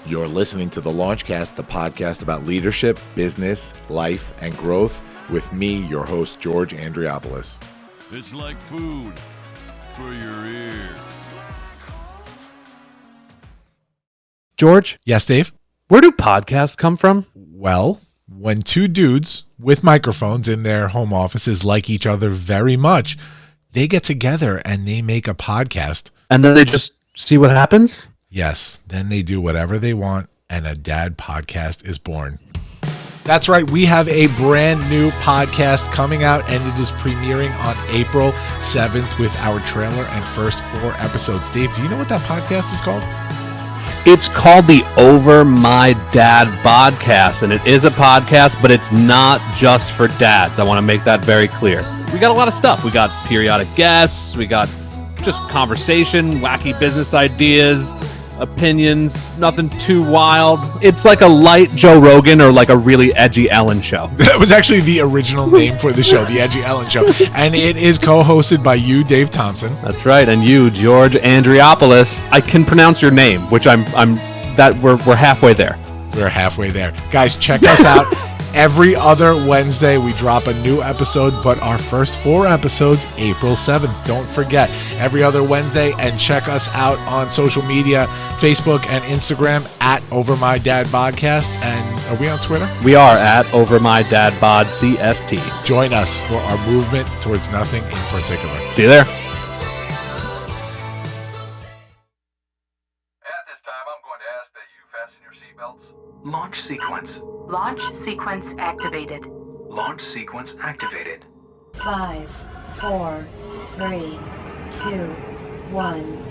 You're listening to The Launchcast, the podcast about leadership, business, life, and growth with me, your host, George Andriopoulos. It's like food for your ears. George, Yes, Dave? where do podcasts come from? Well, when two dudes with microphones in their home offices like each other very much, they get together and they make a podcast. And then they just see what happens? Yes, then they do whatever they want, and a dad podcast is born. That's right, we have a brand new podcast coming out, and it is premiering on April 7th with our trailer and first 4 episodes. Dave, do you know what that podcast is called? It's called the Over My Dad Podcast, and it is a podcast, but it's not just for dads. I want to make that very clear. We got a lot of stuff. We got periodic guests. We got just conversation, wacky business ideas, opinions, nothing too wild. It's like a light Joe Rogan or like a really edgy Ellen show. That was actually the original name for the show, The Edgy Ellen Show. And it is co-hosted by you, Dave Thompson. That's right, and you, George Andriopoulos. I can pronounce your name, which we're halfway there. We're halfway there. Guys, check us out. Every other Wednesday, we drop a new episode, but our first 4 episodes, April 7th. Don't forget, every other Wednesday, and check us out on social media, Facebook and Instagram at Over My Dad Podcast. And are we on Twitter? We are at Over My Dad Bod CST. Join us for our movement towards nothing in particular. See you there. At this time, I'm going to ask that you fasten your seatbelts. Launch sequence. Launch sequence activated. Launch sequence activated. 5, 4, 3, 2, 1.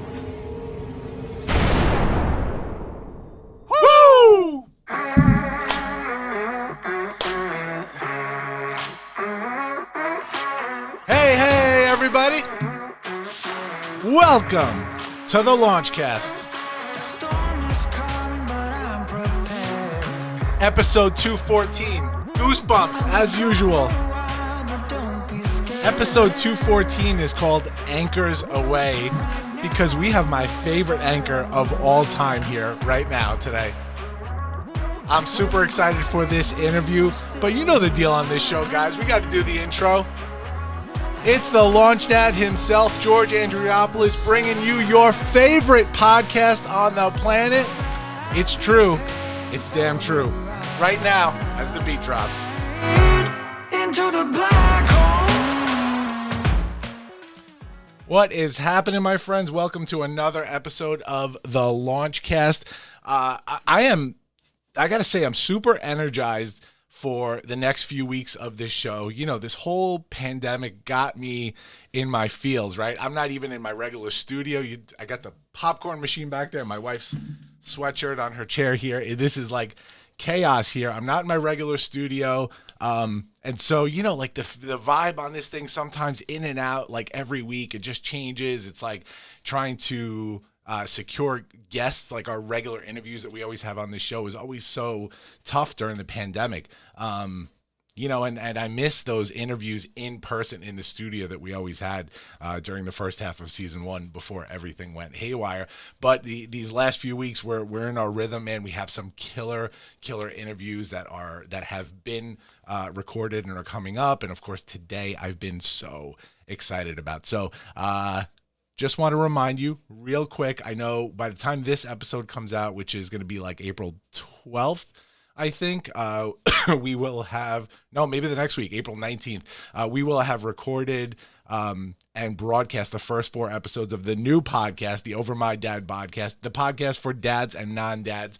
Woo! Hey, everybody. Welcome to the Launchcast. Episode 214. Goosebumps, as usual. Episode 214 is called Anchors Away because we have my favorite anchor of all time here right now today. I'm super excited for this interview, but you know the deal on this show, guys. We got to do the intro. It's the launch dad himself, George Andriopoulos, bringing you your favorite podcast on the planet. It's true. It's damn true. Right now, as the beat drops. Into the black hole. What is happening, my friends? Welcome to another episode of the Launchcast. I gotta say, I'm super energized for the next few weeks of this show. You know, this whole pandemic got me in my feels, right? I'm not even in my regular studio. I got the popcorn machine back there, my wife's sweatshirt on her chair here. This is like chaos here. I'm not in my regular studio. And so, you know, like the vibe on this thing sometimes in and out, like every week, it just changes. It's like trying to secure guests, like our regular interviews that we always have on this show is always so tough during the pandemic. You know, and I miss those interviews in person in the studio that we always had during the first half of season 1 before everything went haywire. But these last few weeks, we're in our rhythm, man. We have some killer interviews that have been recorded and are coming up. And of course, today I've been so excited about. So just want to remind you real quick. I know by the time this episode comes out, which is going to be like April 12th, I think we will have, no, maybe the next week, April 19th, we will have recorded and broadcast the first 4 episodes of the new podcast, the Over My Dad Podcast, the podcast for dads and non-dads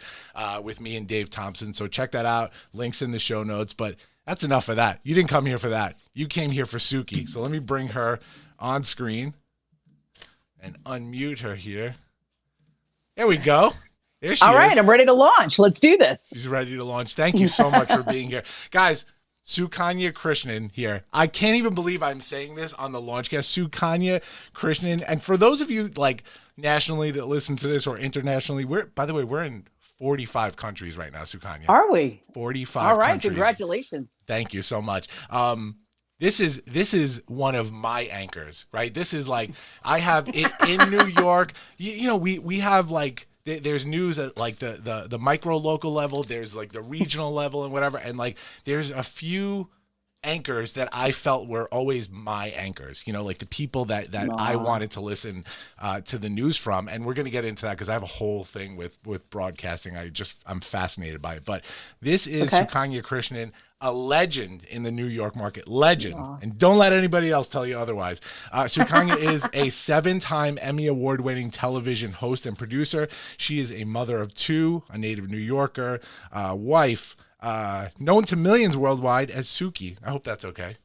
with me and Dave Thompson. So check that out. Links in the show notes. But that's enough of that. You didn't come here for that. You came here for Suki. So let me bring her on screen and unmute her here. There we go. There she All right, is. I'm ready to launch. Let's do this. She's ready to launch. Thank you so much for being here. Guys, Sukanya Krishnan here. I can't even believe I'm saying this on the Launchcast. Sukanya Krishnan. And for those of you like nationally that listen to this or internationally, by the way, we're in 45 countries right now, Sukanya. Are we? 45 All right, countries. congratulations. Thank you so much. This is one of my anchors, right? This is like, I have it in New York. You know, we have like there's news at like the micro local level, there's like the regional level and whatever, and like there's a few anchors that I felt were always my anchors, you know, like the people that I wanted to listen to the news from. And we're going to get into that because I have a whole thing with broadcasting. I'm fascinated by it. But this is Sukanya Krishnan, a legend in the New York market, legend. And don't let anybody else tell you otherwise. Sukanya is a 7-time Emmy Award-winning television host and producer. She is a mother of 2, a native New Yorker, wife, known to millions worldwide as Suki. I hope that's okay.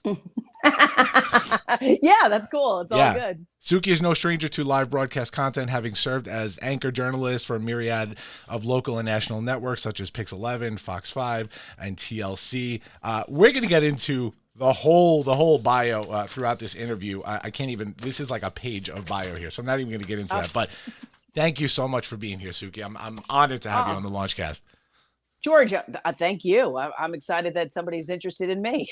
Yeah, that's cool. It's all good. Suki is no stranger to live broadcast content, having served as anchor journalist for a myriad of local and national networks such as Pix 11, Fox 5, and TLC. We're going to get into the whole bio throughout this interview. I can't even, this is like a page of bio here, so I'm not even going to get into that. But thank you so much for being here, Suki. I'm honored to have you on the Launchcast. George, thank you. I'm excited that somebody's interested in me.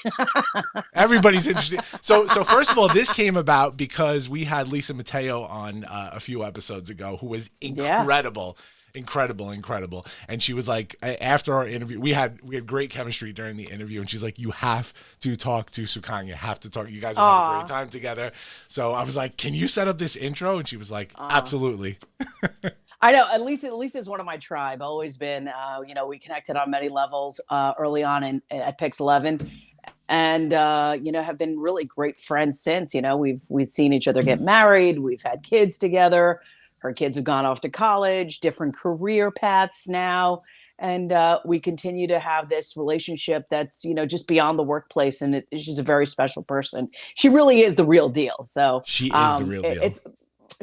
Everybody's interested. So first of all, this came about because we had Lisa Mateo on a few episodes ago, who was incredible. And she was like, after our interview, we had great chemistry during the interview, and she's like, you have to talk to Sukanya. You have to talk. You guys will have a great time together. So I was like, can you set up this intro? And she was like, absolutely. I know. Lisa is one of my tribe. Always been. We connected on many levels early on at Pix 11, and have been really great friends since. You know, we've seen each other get married. We've had kids together. Her kids have gone off to college, different career paths now, and we continue to have this relationship that's just beyond the workplace. And she's a very special person. She really is the real deal. So she is the real deal.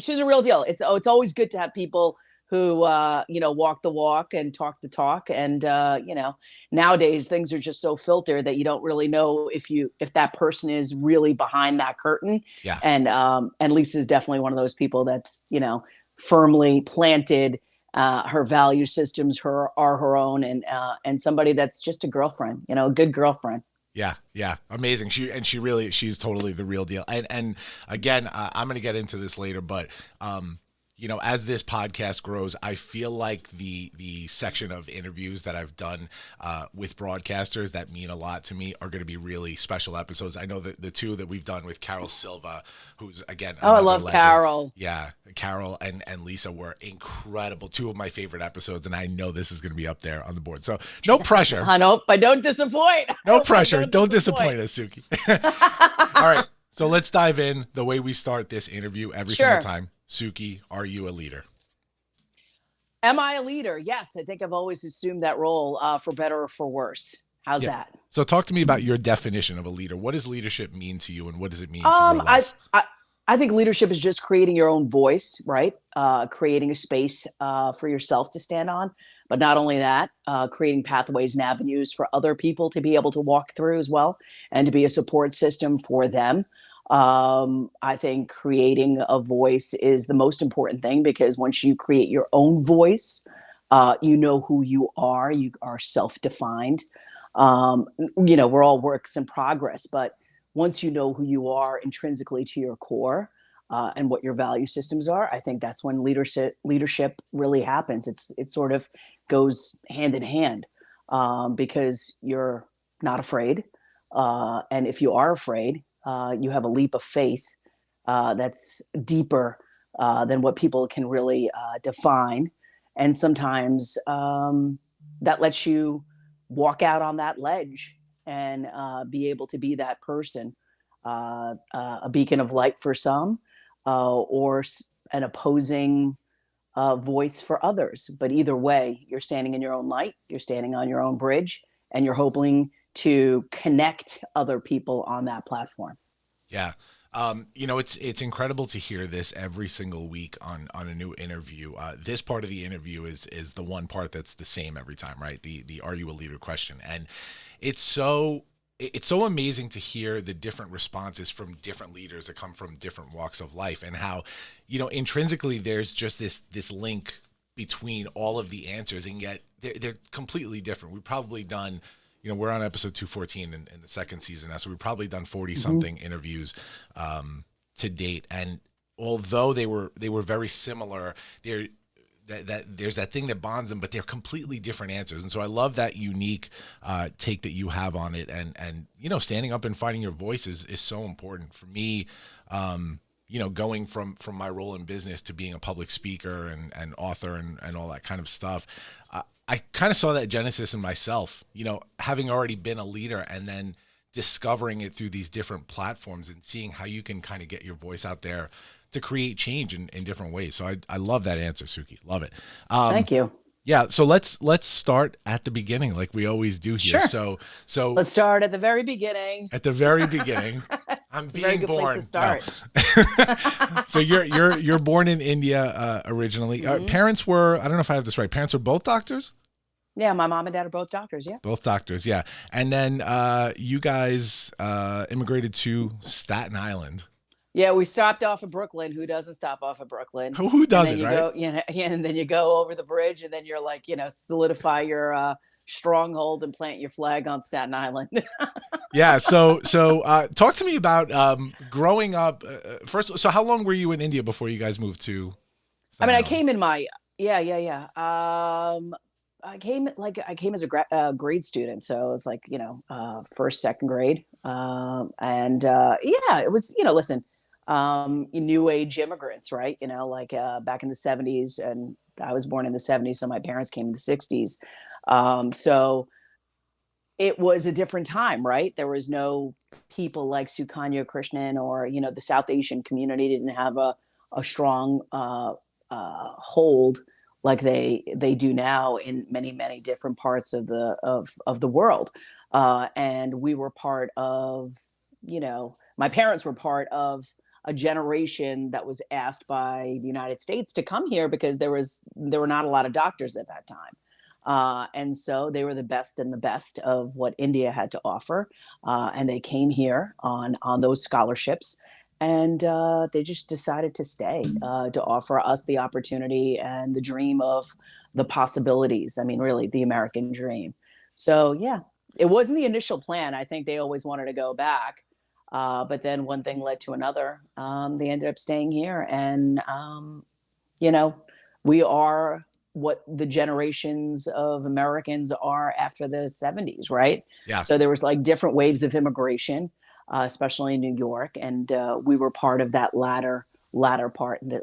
She's a real deal. It's always good to have people who walk the walk and talk the talk. And nowadays things are just so filtered that you don't really know if that person is really behind that curtain. Yeah. And Lisa's definitely one of those people that's firmly planted. Her value systems are her own, and somebody that's just a girlfriend, a good girlfriend. Yeah, amazing. She's totally the real deal. And again, I'm going to get into this later, but as this podcast grows, I feel like the section of interviews that I've done with broadcasters that mean a lot to me are going to be really special episodes. I know that the 2 that we've done with Carol Silva, who's again, I love legend. Carol. Yeah, Carol and Lisa were incredible. 2 of my favorite episodes, and I know this is going to be up there on the board. So no pressure. I hope I don't disappoint. No pressure. Don't disappoint us, Suki. All right, so let's dive in the way we start this interview every single time. Suki, are you a leader? Am I a leader? Yes, I think I've always assumed that role, for better or for worse. How's that? So talk to me about your definition of a leader. What does leadership mean to you, and what does it mean to your life? I think leadership is just creating your own voice, right? Creating a space for yourself to stand on. But not only that, creating pathways and avenues for other people to be able to walk through as well, and to be a support system for them. I think creating a voice is the most important thing, because once you create your own voice, you know who you are self-defined. We're all works in progress, but once you know who you are intrinsically to your core, and what your value systems are, I think that's when leadership really happens. It sort of goes hand in hand, because you're not afraid. And if you are afraid, you have a leap of faith that's deeper than what people can really define. And sometimes that lets you walk out on that ledge and be able to be that person, a beacon of light for some, or an opposing voice for others. But either way, you're standing in your own light, you're standing on your own bridge, and you're hoping to connect other people on that platform. Yeah. It's incredible to hear this every single week on a new interview. This part of the interview is the one part that's the same every time, right? The are you a leader question. And it's so amazing to hear the different responses from different leaders that come from different walks of life, and how, intrinsically there's just this link between all of the answers, and yet they're completely different. We've probably done, we're on episode 214 in the second season now, so we've probably done 40 something interviews to date. And although they were very similar, that there's that thing that bonds them, but they're completely different answers. And so I love that unique take that you have on it. And standing up and finding your voice is so important for me. Going from my role in business to being a public speaker and author and all that kind of stuff. I kind of saw that genesis in myself, having already been a leader and then discovering it through these different platforms and seeing how you can kind of get your voice out there to create change in different ways. So I love that answer, Suki. Love it. Thank you. Yeah. So let's start at the beginning, like we always do here. Sure. So Let's start at the very beginning. At the very beginning. I'm It's a very being good born. place to start. No. So you're born in India originally. Parents were, I don't know if I have this right. Parents were both doctors? Yeah, my mom and dad are both doctors. Yeah. Both doctors, yeah. And then you guys immigrated to Staten Island. Yeah, we stopped off at Brooklyn. Who doesn't stop off at Brooklyn? Who doesn't, and then right? And then you go over the bridge, and then you're like, solidify your stronghold and plant your flag on Staten Island. Yeah. So talk to me about growing up. First, so how long were you in India before you guys moved to Staten I Island? came in my I came as a grade student, so it was like first, second grade, it was listen, new age immigrants, right? Back in the 70s, and I was born in the 70s, so my parents came in the 60s, so it was a different time, right? There was no people like Sukanya Krishnan, or the South Asian community didn't have a strong hold like they do now in many, many different parts of the world. And we were part of, my parents were part of a generation that was asked by the United States to come here because there were not a lot of doctors at that time. And so they were the best of what India had to offer. And they came here on those scholarships. And they just decided to stay, to offer us the opportunity and the dream of the possibilities. I mean, really, the American dream. So, yeah, it wasn't the initial plan. I think they always wanted to go back. But then one thing led to another. They ended up staying here. And, we are what the generations of Americans are after the 70s, right? Yeah. So there was like different waves of immigration. Especially in New York, and we were part of that latter part in the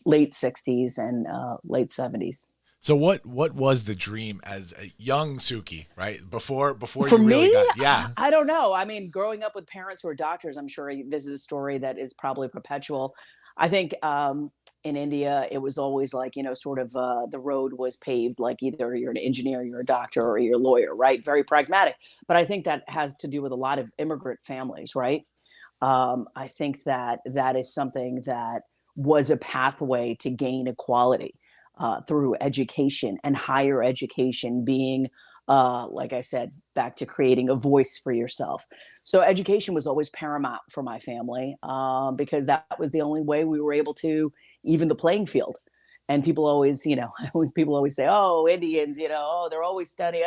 late 60s and late 70s. So what was the dream as a young Suki, right? Before For you really me, got, yeah. I don't know. I mean, growing up with parents who are doctors, I'm sure this is a story that is probably perpetual. I think in India, it was always like, the road was paved, like either you're an engineer, you're a doctor, or you're a lawyer, right? Very pragmatic. But I think that has to do with a lot of immigrant families, right? I think that is something that was a pathway to gain equality through education, and higher education being, like I said, back to creating a voice for yourself. So education was always paramount for my family because that was the only way we were able to even the playing field. And people always, people always say, oh, Indians, they're always studying.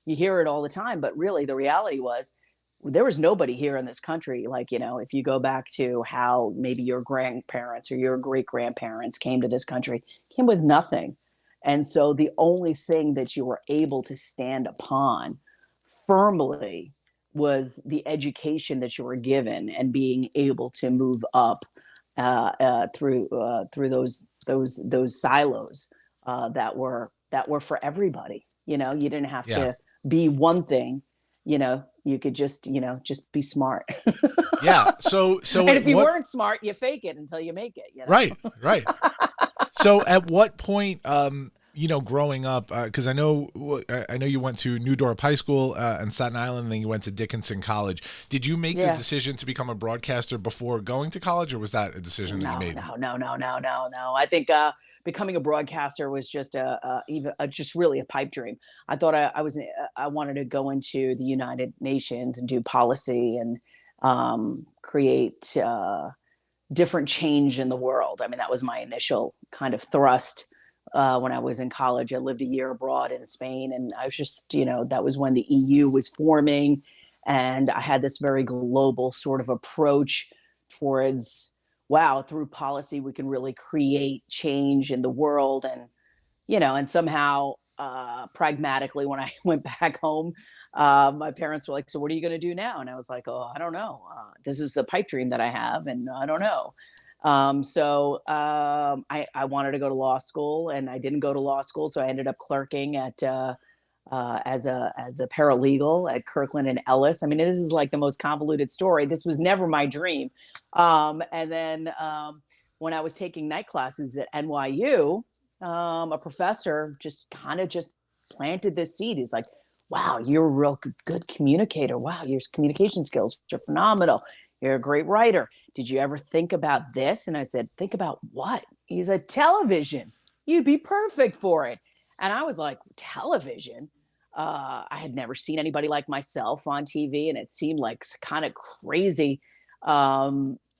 You hear it all the time. But really, the reality was there was nobody here in this country. Like, if you go back to how maybe your grandparents or your great grandparents came to this country, came with nothing. And so the only thing that you were able to stand upon firmly was the education that you were given, and being able to move up through those silos that were for everybody. You didn't have to be one thing. You could just be smart. Yeah. So and if you weren't smart, you fake it until you make it. Right. So at what point, growing up, because I know you went to New Dorp High School in Staten Island, and then you went to Dickinson College. Did you make the decision to become a broadcaster before going to college, or was that a decision that you made? No. I think becoming a broadcaster was just just really a pipe dream. I thought I wanted to go into the United Nations and do policy and create different change in the world. I mean, that was my initial kind of thrust. When I was in college, I lived a year abroad in Spain, and I was just, that was when the EU was forming, and I had this very global sort of approach towards wow, through policy, we can really create change in the world. And, and somehow, pragmatically, when I went back home, my parents were like, so what are you going to do now? And I was like, oh, I don't know. This is the pipe dream that I have, and I don't know. I wanted to go to law school, and I didn't go to law school. So I ended up clerking at, as a paralegal at Kirkland and Ellis. I mean, this is like the most convoluted story. This was never my dream. And then when I was taking night classes at NYU, a professor just planted this seed. He's like, wow, you're a real good communicator. Wow, your communication skills are phenomenal. You're a great writer. Did you ever think about this? And I said, think about what? He said, television. You'd be perfect for it. And I was like, television? I had never seen anybody like myself on TV, and it seemed like kind of crazy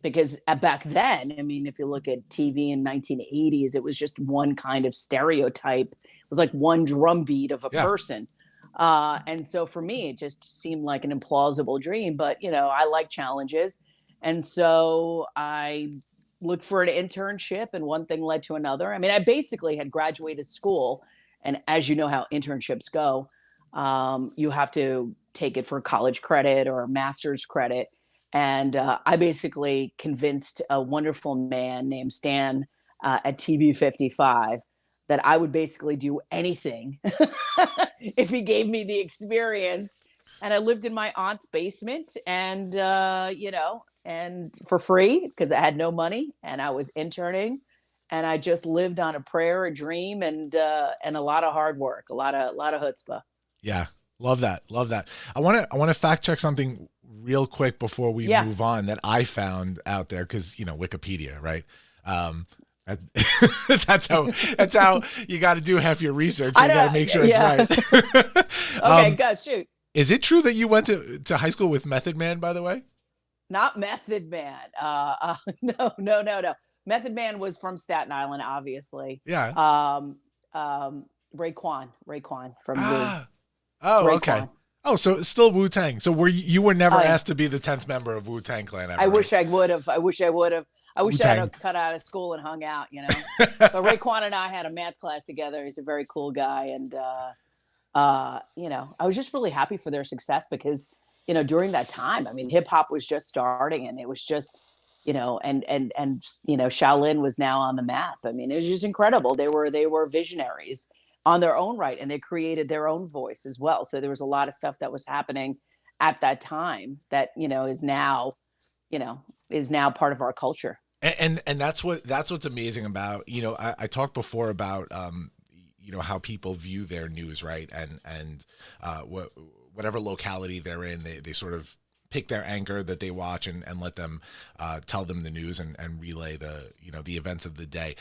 because back then, I mean, if you look at TV in 1980s, it was just one kind of stereotype. It was like one drumbeat of a person. And so for me, it just seemed like an implausible dream, but I like challenges. And so I looked for an internship, and one thing led to another. I mean, I basically had graduated school, and as you know how internships go, you have to take it for college credit or master's credit. And I basically convinced a wonderful man named Stan at TV 55 that I would basically do anything if he gave me the experience. And I lived in my aunt's basement, and and for free, because I had no money, and I was interning, and I just lived on a prayer, a dream, and a lot of hard work, a lot of chutzpah. Yeah, love that. I want to fact check something real quick before we move on that I found out there, because Wikipedia, right? That's how you got to do half your research. You got to make sure it's right. Okay, go shoot. Is it true that you went to high school with Method Man, by the way? Not Method Man. No. Method Man was from Staten Island, obviously. Yeah. Raekwon from Wu. Oh, okay. Oh, so it's still Wu-Tang. So you were never asked to be the 10th member of Wu-Tang Clan ever? I wish I would have. I wish I had cut out of school and hung out, But Raekwon and I had a math class together. He's a very cool guy. And, I was just really happy for their success because, during that time, I mean, hip hop was just starting, and it was just, and Shaolin was now on the map. I mean, it was just incredible. They were visionaries on their own right, and they created their own voice as well. So there was a lot of stuff that was happening at that time that, is now part of our culture. And that's what's amazing about, I talked before about, how people view their news, right? And whatever locality they're in, they sort of pick their anchor that they watch and let them tell them the news and relay the events of the day.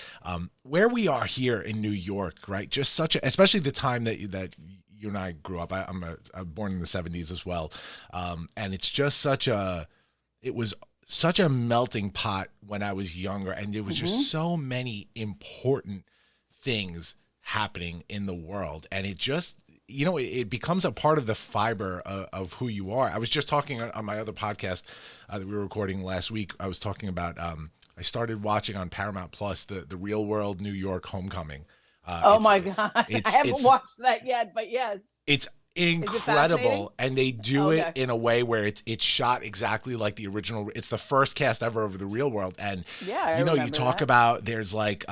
Where we are here in New York, right? Just especially the time that you and I grew up. I'm born in the 70s as well. And it's just it was such a melting pot when I was younger, and there was just so many important things happening in the world, and it just it becomes a part of the fiber of who you are. I was just talking on my other podcast that we were recording last week. I was talking about I started watching on Paramount Plus the Real World New York Homecoming. My God, I haven't watched that yet, but yes, it's incredible, and they do it in a way where it's shot exactly like the original. It's the first cast ever of the Real World, and you talk about there's like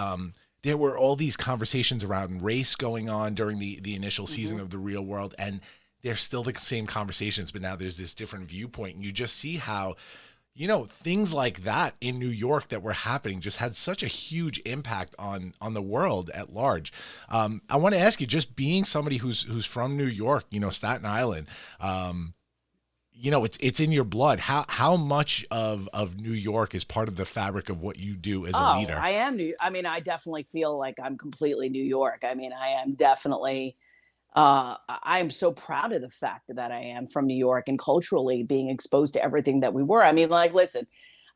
there were all these conversations around race going on during the initial season of the Real World, and they're still the same conversations, but now there's this different viewpoint, and you just see how things like that in New York that were happening just had such a huge impact on the world at large. I want to ask you, just being somebody who's from New York, Staten Island, it's in your blood. How much of New York is part of the fabric of what you do as a leader? I definitely feel like I'm completely New York. I mean, I am definitely, I am so proud of the fact that I am from New York, and culturally being exposed to everything that we were. I mean, like, listen,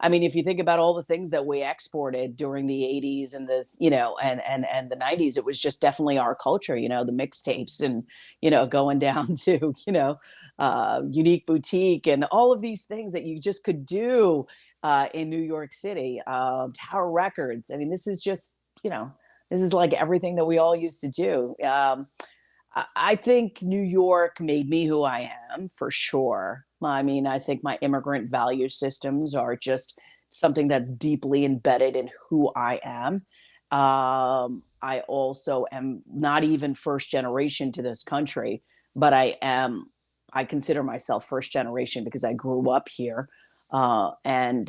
if you think about all the things that we exported during the 80s and this, and the 90s, it was just definitely our culture, the mixtapes and, going down to, Unique Boutique and all of these things that you just could do in New York City, Tower Records. I mean, this is just, this is like everything that we all used to do. I think New York made me who I am for sure. I mean, I think my immigrant value systems are just something that's deeply embedded in who I am. I also am not even first generation to this country, but I consider myself first generation because I grew up here. And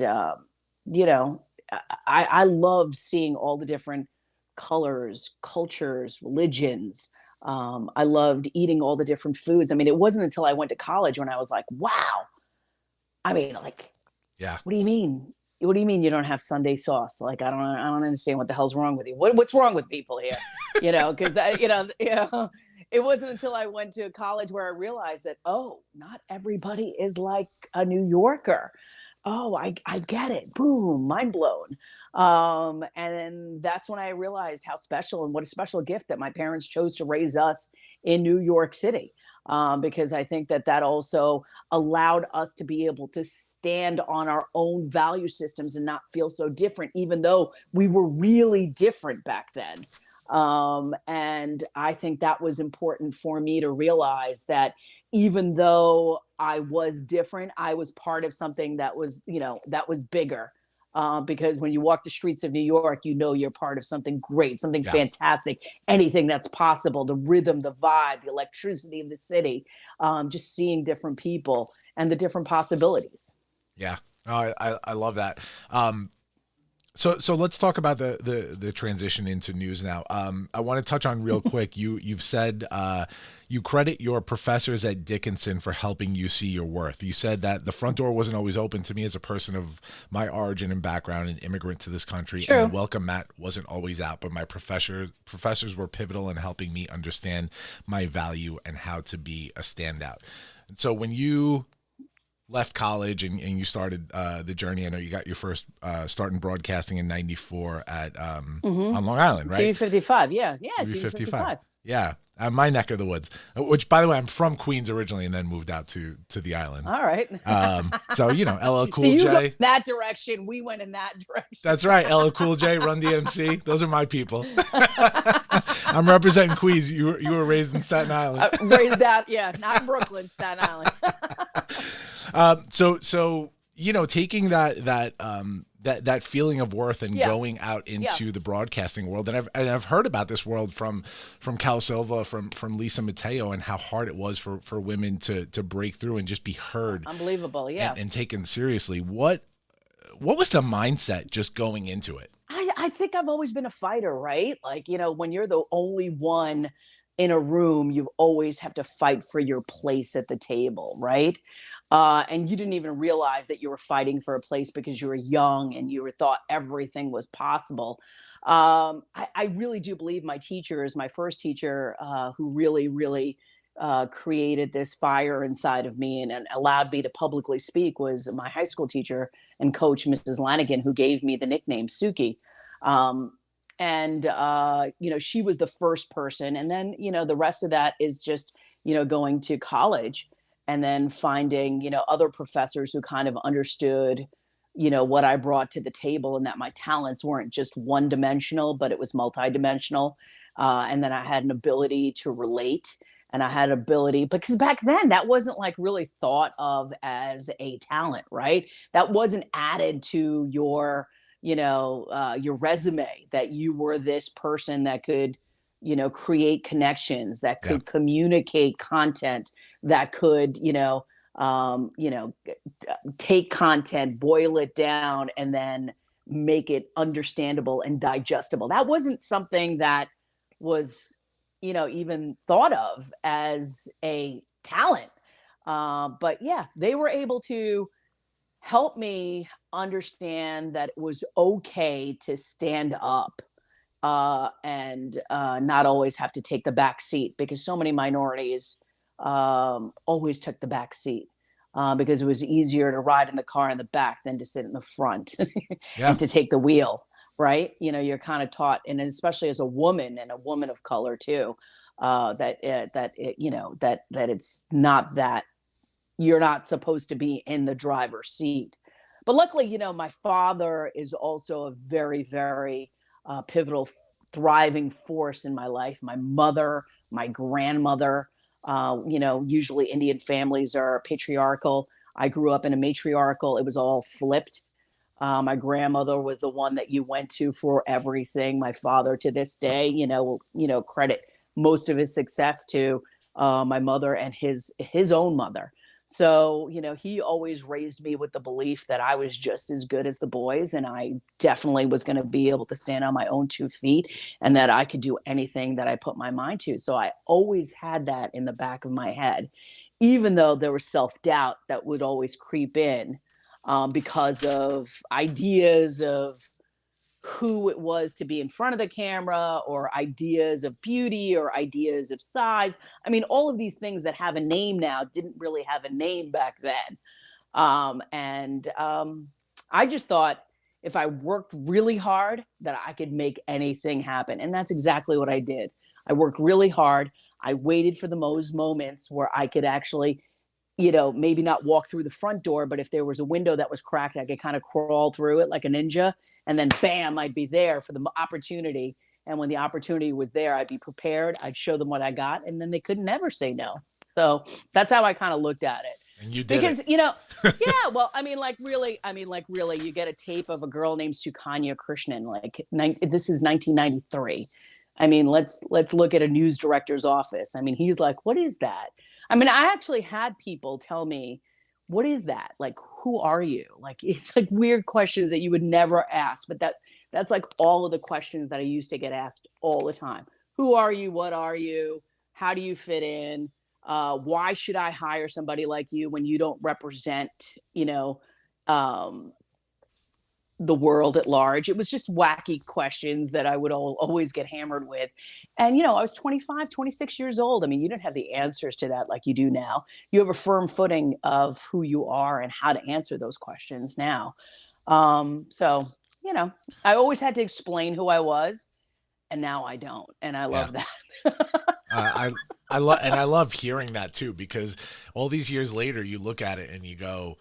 you know, I love seeing all the different colors, cultures, religions. I loved eating all the different foods. I mean, it wasn't until I went to college when I was like, wow. I mean, like, Yeah. what do you mean? What do you mean you don't have Sunday sauce? Like, I don't understand what the hell's wrong with you. What's wrong with people here? Because it wasn't until I went to college where I realized that, oh, not everybody is like a New Yorker. Oh, I get it. Boom, mind blown. And then that's when I realized how special and what a special gift that my parents chose to raise us in New York City. Because I think that also allowed us to be able to stand on our own value systems and not feel so different, even though we were really different back then. And I think that was important for me to realize that even though I was different, I was part of something that was bigger. Because when you walk the streets of New York, you're part of something great, something fantastic, anything that's possible, the rhythm, the vibe, the electricity of the city, just seeing different people and the different possibilities. Yeah. Oh, I love that. So let's talk about the transition into news now. I want to touch on real quick. You've said you credit your professors at Dickinson for helping you see your worth. You said that the front door wasn't always open to me as a person of my origin and background, an immigrant to this country. True. And the welcome mat wasn't always out, but my professors were pivotal in helping me understand my value and how to be a standout. And so when you left college and you started the journey, I know you got your first start in broadcasting in '94 at on Long Island, right? TV55, yeah, TV55. Yeah, my neck of the woods. Which, by the way, I'm from Queens originally, and then moved out to the island. All right. So LL Cool So you J. go that direction. We went in that direction. That's right, LL Cool J, Run DMC. Those are my people. I'm representing Queens. You were raised in Staten Island. Raised out, not in Brooklyn, Staten Island. So taking that feeling of worth and going out into the broadcasting world, and I've heard about this world from Cal Silva, from Lisa Mateo, and how hard it was for women to break through and just be heard. Unbelievable, yeah. And taken seriously. What was the mindset just going into it? I think I've always been a fighter, right? Like, when you're the only one in a room, you always have to fight for your place at the table, right? And you didn't even realize that you were fighting for a place because you were young and you thought everything was possible. I really do believe my first teacher, who really, really created this fire inside of me and allowed me to publicly speak, was my high school teacher and coach, Mrs. Lanigan, who gave me the nickname Suki. She was the first person. And then, the rest of that is just, going to college and then finding, other professors who kind of understood, what I brought to the table, and that my talents weren't just one dimensional, but it was multidimensional. And then I had an ability to relate, and I had ability, because back then that wasn't like really thought of as a talent, right? That wasn't added to your resume, that you were this person that could, create connections, that could communicate content, that could, take content, boil it down, and then make it understandable and digestible. That wasn't something that was, even thought of as a talent. But they were able to help me understand that it was okay to stand up and not always have to take the back seat, because so many minorities always took the back seat because it was easier to ride in the car in the back than to sit in the front and to take the wheel. Right. You're kind of taught, and especially as a woman, and a woman of color too, that it's not that you're not supposed to be in the driver's seat. But luckily, you know, my father is also a very, very pivotal, thriving force in my life. My mother, my grandmother, you know, usually Indian families are patriarchal. I grew up in a matriarchal. It was all flipped. My grandmother was the one that you went to for everything. My father, to this day, credit most of his success to my mother and his own mother. So, you know, he always raised me with the belief that I was just as good as the boys, and I definitely was going to be able to stand on my own 2 feet, and that I could do anything that I put my mind to. So I always had that in the back of my head, even though there was self-doubt that would always creep in, because of ideas of who it was to be in front of the camera, or ideas of beauty, or ideas of size. I mean, all of these things that have a name now didn't really have a name back then. I just thought if I worked really hard, that I could make anything happen. And that's exactly what I did. I worked really hard. I waited for the most moments where I could actually, you know, maybe not walk through the front door, but if there was a window that was cracked, I could kind of crawl through it like a ninja, and then bam, I'd be there for the opportunity. And when the opportunity was there, I'd be prepared. I'd show them what I got, and then they could never say no. So that's how I kind of looked at it. And you did Because, it. you know, yeah, well, really, you get a tape of a girl named Sukanya Krishnan, this is 1993. I mean, let's look at a news director's office. I mean, he's like, what is that? I mean, I actually had people tell me, what is that? Like, who are you? Like, it's like weird questions that you would never ask, but that's like all of the questions that I used to get asked all the time. Who are you? What are you? How do you fit in? Why should I hire somebody like you when you don't represent, you know, the world at large? It was just wacky questions that I would always get hammered with. And, you know, I was 25, 26 years old. I mean, you didn't have the answers to that like you do now. You have a firm footing of who you are and how to answer those questions now. So, you know, I always had to explain who I was, and now I don't. And I love that. I love hearing that too, because all these years later, you look at it and you go,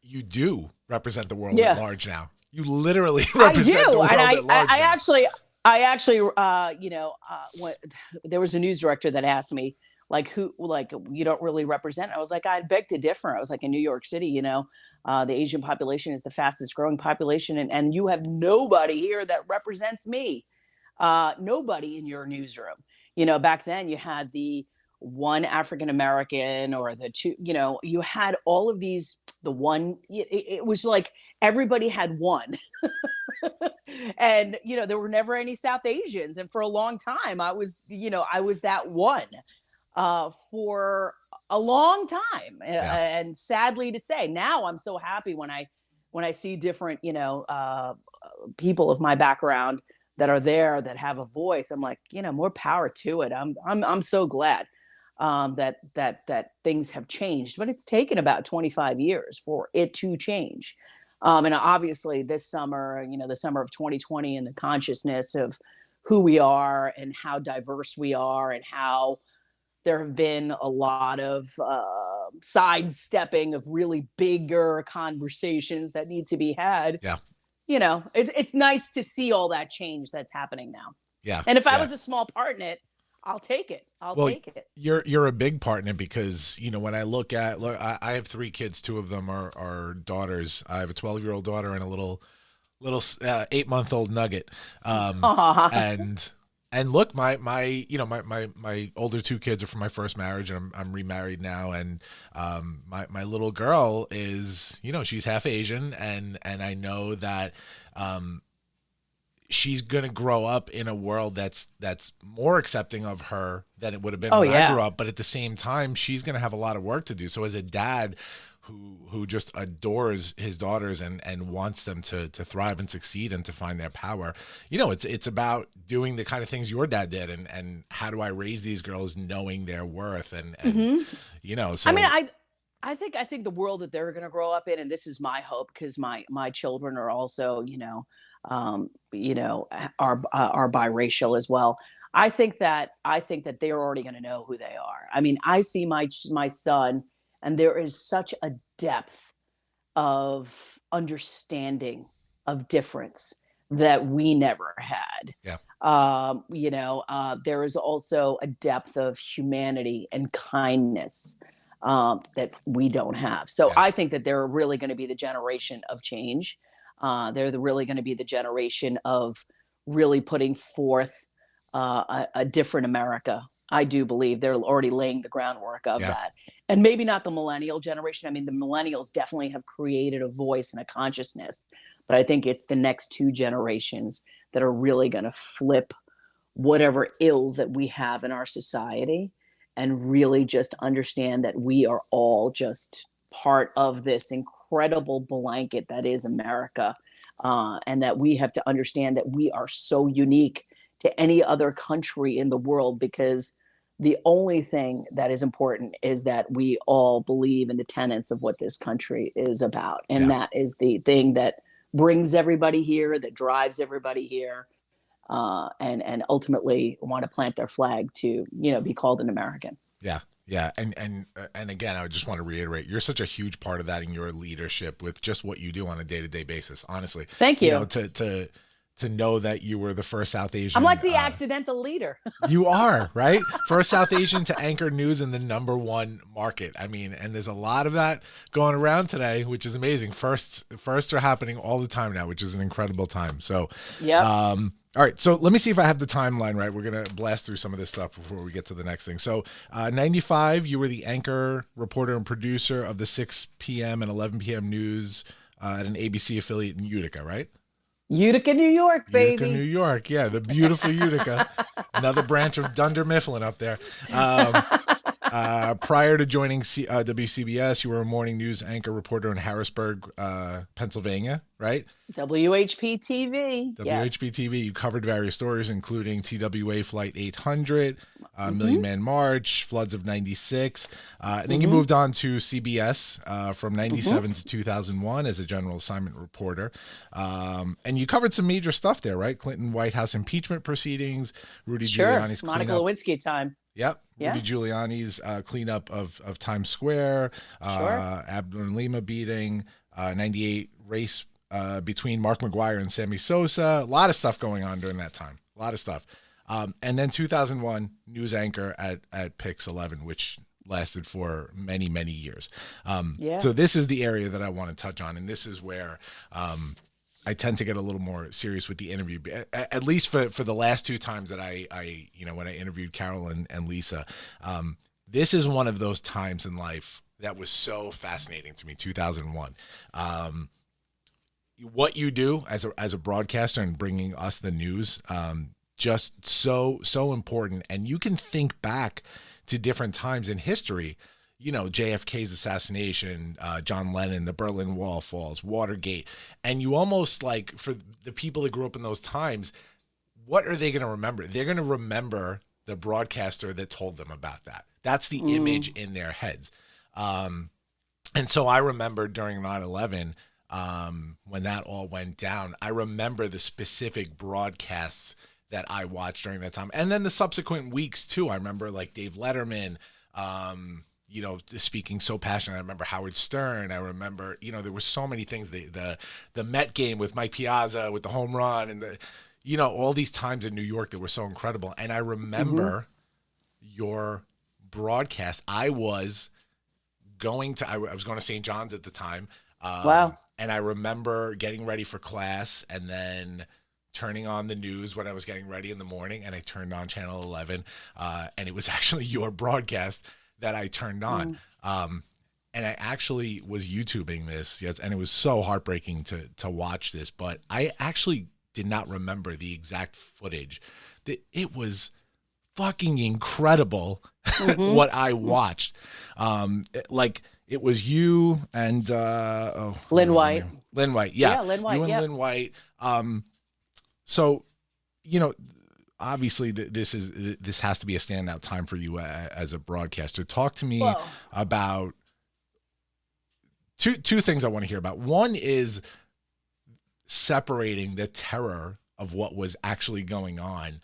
you do represent the world at large now. You literally represent the world at large. I actually, when there was a news director that asked me, you don't really represent. I was like, I'd beg to differ. I was like, in New York City, you know, the Asian population is the fastest growing population, and you have nobody here that represents me. Nobody in your newsroom. You know, back then you had the one African American or the two, you know, you had all of these, it was like everybody had one. And, you know, there were never any South Asians. And for a long time, I was that one for a long time. Yeah. And sadly to say, now I'm so happy when I see different, you know, people of my background that are there, that have a voice. I'm like, you know, more power to it. I'm so glad that things have changed, but it's taken about 25 years for it to change. And obviously this summer, you know, the summer of 2020, and the consciousness of who we are and how diverse we are, and how there have been a lot of sidestepping of really bigger conversations that need to be had. Yeah. You know, it's nice to see all that change that's happening now. Yeah. And if I was a small part in it, I'll take it. I'll take it. You're a big part in it, because, you know, when I look, I have 3 kids. 2 of them are daughters. I have a 12-year-old daughter and a little 8-month-old nugget. And look, my older 2 kids are from my first marriage, and I'm remarried now. And my little girl is, you know, she's half Asian, and I know that she's gonna grow up in a world that's more accepting of her than it would have been when I grew up. But at the same time, she's gonna have a lot of work to do. So as a dad who just adores his daughters and wants them to thrive and succeed and to find their power, you know, it's about doing the kind of things your dad did, and how do I raise these girls knowing their worth, and you know. So I mean, I think the world that they're going to grow up in, and this is my hope, because my children are also, are biracial as well. I think that they're already going to know who they are. I mean, I see my son, and there is such a depth of understanding of difference that we never had. Yeah. There is also a depth of humanity and kindness that we don't have. So Yeah. I think that they're really going to be the generation of change. Really going to be the generation of really putting forth a different America. I do believe they're already laying the groundwork of that. And maybe not the millennial generation. I mean, the millennials definitely have created a voice and a consciousness, but I think it's the next two generations that are really going to flip whatever ills that we have in our society and really just understand that we are all just part of this incredible blanket that is America, and that we have to understand that we are so unique to any other country in the world, because the only thing that is important is that we all believe in the tenets of what this country is about. And that is the thing that brings everybody here, that drives everybody here, and ultimately want to plant their flag to, be called an American. Yeah. Yeah. And again, I just want to reiterate, you're such a huge part of that in your leadership with just what you do on a day-to-day basis, honestly. Thank you. To know that you were the first South Asian. I'm like the accidental leader. You are, right? First South Asian to anchor news in the #1 market. I mean, and there's a lot of that going around today, which is amazing. Firsts are happening all the time now, which is an incredible time. So, yeah. All right, so let me see if I have the timeline right. We're going to blast through some of this stuff before we get to the next thing. So 95, you were the anchor, reporter, and producer of the 6 p.m. and 11 p.m. news at an ABC affiliate in Utica, right? Utica, New York, baby. Utica, New York. Yeah, the beautiful Utica. Another branch of Dunder Mifflin up there. Prior to joining WCBS, you were a morning news anchor reporter in Harrisburg, Pennsylvania, right? WHP-TV. WHP-TV. You covered various stories, including TWA Flight 800, Million Man March, floods of 96. Then you moved on to CBS from 97 to 2001 as a general assignment reporter. And you covered some major stuff there, right? Clinton White House impeachment proceedings, Rudy Giuliani's Monica Lewinsky time. Yep. Yeah. Rudy Giuliani's cleanup of Times Square, Abdul Lima beating, 98 race between Mark McGuire and Sammy Sosa. A lot of stuff going on during that time. A lot of stuff. And then 2001, news anchor at Pix 11, which lasted for many, many years. So this is the area that I want to touch on, and this is where I tend to get a little more serious with the interview, at least for the last two times that I when I interviewed Carol and Lisa. This is one of those times in life that was so fascinating to me, 2001. What you do as a broadcaster and bringing us the news, just so important. And you can think back to different times in history, JFK's assassination, John Lennon, the Berlin Wall falls, Watergate. And you almost like, for the people that grew up in those times, what are they going to remember? They're going to remember the broadcaster that told them about that. That's the image in their heads. And so I remember during 9/11, when that all went down, I remember the specific broadcasts that I watched during that time. And then the subsequent weeks too. I remember like Dave Letterman, speaking so passionately. I remember Howard Stern. I remember, there were so many things. The Met game with Mike Piazza with the home run, and all these times in New York that were so incredible. And I remember your broadcast. I was going to St. John's at the time. Wow. And I remember getting ready for class and then turning on the news when I was getting ready in the morning, and I turned on Channel 11, and it was actually your broadcast that I turned on. And I actually was YouTubing this, and it was so heartbreaking to watch this, but I actually did not remember the exact footage. It was fucking incredible what I watced. It was you and Lynn White. Lynn White, yeah. Lynn White, you and Lynn White. So, obviously this has to be a standout time for you as a broadcaster. Talk to me about two things I want to hear about. One is separating the terror of what was actually going on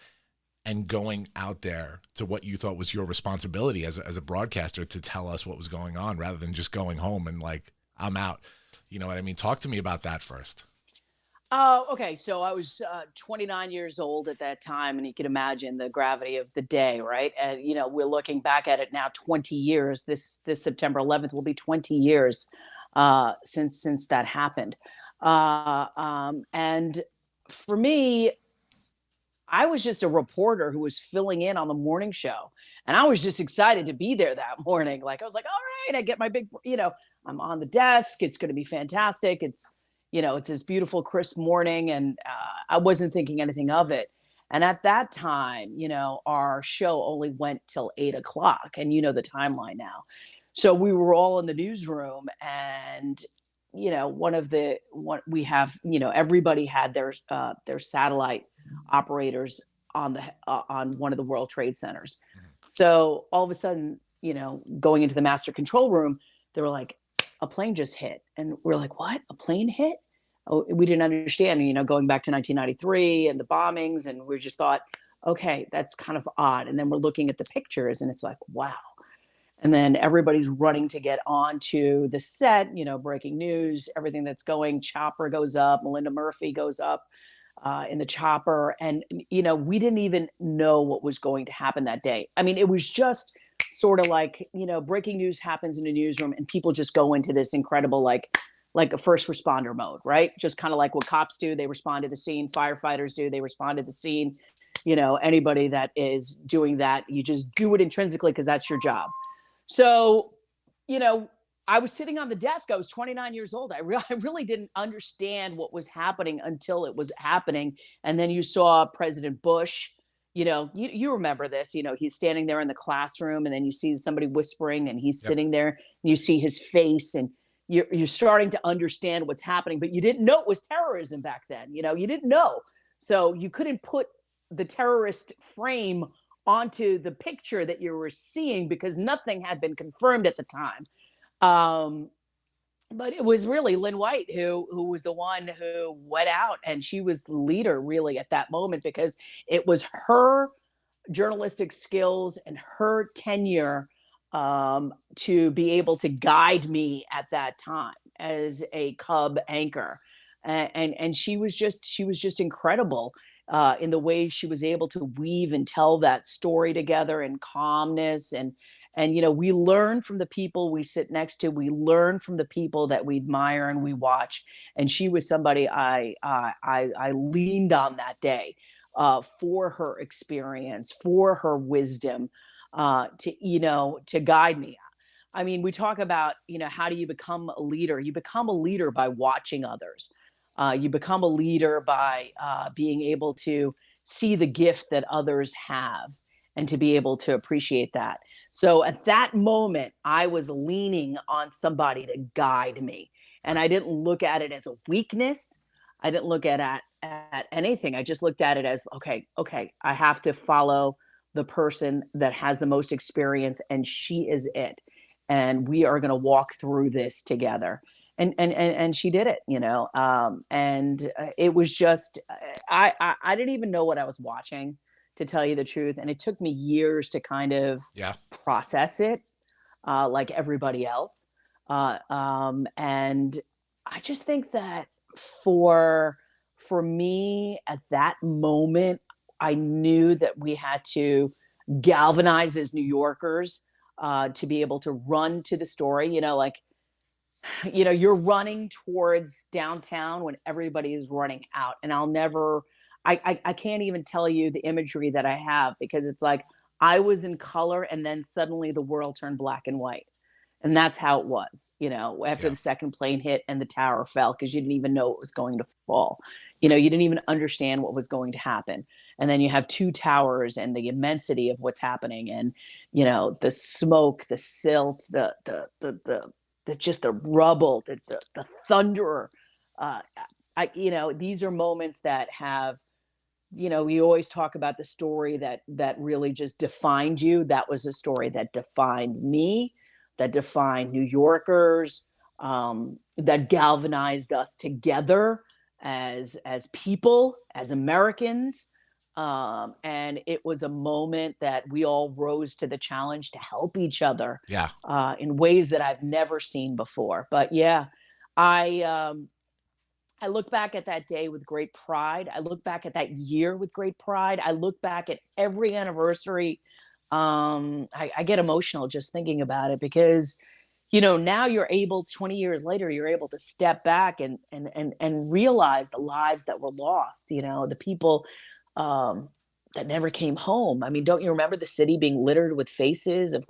and going out there to what you thought was your responsibility as a broadcaster to tell us what was going on, rather than just going home and like, I'm out. You know what I mean? Talk to me about that first. Okay. So I was 29 years old at that time, and you can imagine the gravity of the day, right? And we're looking back at it now, 20 years. This September 11th will be 20 years since that happened. And for me, I was just a reporter who was filling in on the morning show. And I was just excited to be there that morning. Like, I was like, all right, I get my big, I'm on the desk. It's going to be fantastic. It's this beautiful, crisp morning. And I wasn't thinking anything of it. And at that time, our show only went till 8 o'clock. And the timeline now. So we were all in the newsroom, and we have, everybody had their satellite operators on one of the World Trade Centers. So all of a sudden, going into the master control room, they were like, a plane just hit. And we're like, what? A plane hit? Oh, we didn't understand, going back to 1993 and the bombings. And we just thought, okay, that's kind of odd. And then we're looking at the pictures, and it's like, wow. And then everybody's running to get onto the set, breaking news, everything that's going. Chopper goes up, Melinda Murphy goes up in the chopper. And, we didn't even know what was going to happen that day. I mean, it was just sort of like, breaking news happens in a newsroom, and people just go into this incredible, like a first responder mode, right? Just kind of like what cops do. They respond to the scene. Firefighters do. They respond to the scene. Anybody that is doing that, you just do it intrinsically because that's your job. So, I was sitting on the desk. I was 29 years old. I really didn't understand what was happening until it was happening. And then you saw President Bush, you remember this, he's standing there in the classroom, and then you see somebody whispering, and he's sitting there, and you see his face, and you're starting to understand what's happening, but you didn't know it was terrorism back then. You didn't know. So you couldn't put the terrorist frame onto the picture that you were seeing because nothing had been confirmed at the time. But it was really Lynn White who was the one who went out, and she was the leader really at that moment, because it was her journalistic skills and her tenure to be able to guide me at that time as a Cub anchor. And she was just incredible. In the way she was able to weave and tell that story together in calmness. And we learn from the people we sit next to. We learn from the people that we admire and we watch. And she was somebody I leaned on that day for her experience, for her wisdom, to guide me. I mean, we talk about, how do you become a leader? You become a leader by watching others. You become a leader by being able to see the gift that others have and to be able to appreciate that. So at that moment, I was leaning on somebody to guide me. And I didn't look at it as a weakness. I didn't look at anything. I just looked at it as, okay, I have to follow the person that has the most experience, and she is it. And we are going to walk through this together. And she did it, and it was just, I didn't even know what I was watching, to tell you the truth. And it took me years to kind of process it, like everybody else. And I just think that for me at that moment, I knew that we had to galvanize as New Yorkers, to be able to run to the story, you're running towards downtown when everybody is running out. And I can't even tell you the imagery that I have, because it's like I was in color, and then suddenly the world turned black and white. And that's how it was, after the second plane hit and the tower fell, because you didn't even know it was going to fall. You didn't even understand what was going to happen. And then you have two towers and the immensity of what's happening, and, the smoke, the silt, the just the rubble, the thunder. These are moments that have, we always talk about the story that really just defined you. That was a story that defined me, that defined New Yorkers, that galvanized us together as people, as Americans. And it was a moment that we all rose to the challenge to help each other in ways that I've never seen before. But I look back at that day with great pride. I look back at that year with great pride. I look back at every anniversary. I get emotional just thinking about it because, now you're able, 20 years later, you're able to step back and realize the lives that were lost, the people that never came home. I mean, don't you remember the city being littered with faces of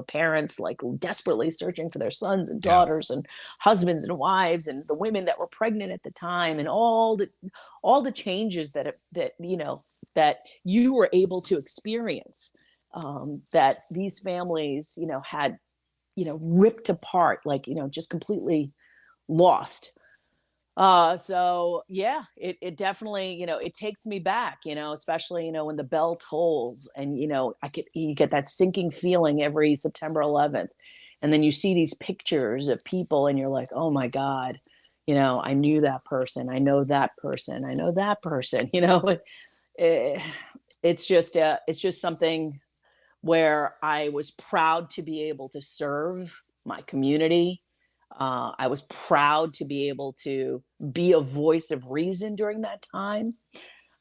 parents like desperately searching for their sons and daughters and husbands and wives and the women that were pregnant at the time and all the changes that you were able to experience, that these families, had, ripped apart, just completely lost. So yeah, it definitely, it takes me back, especially, when the bell tolls and, you get that sinking feeling every September 11th. And then you see these pictures of people and you're like, oh my God, I knew that person. I know that person. I know that person, it's just something where I was proud to be able to serve my community. I was proud to be able to be a voice of reason during that time.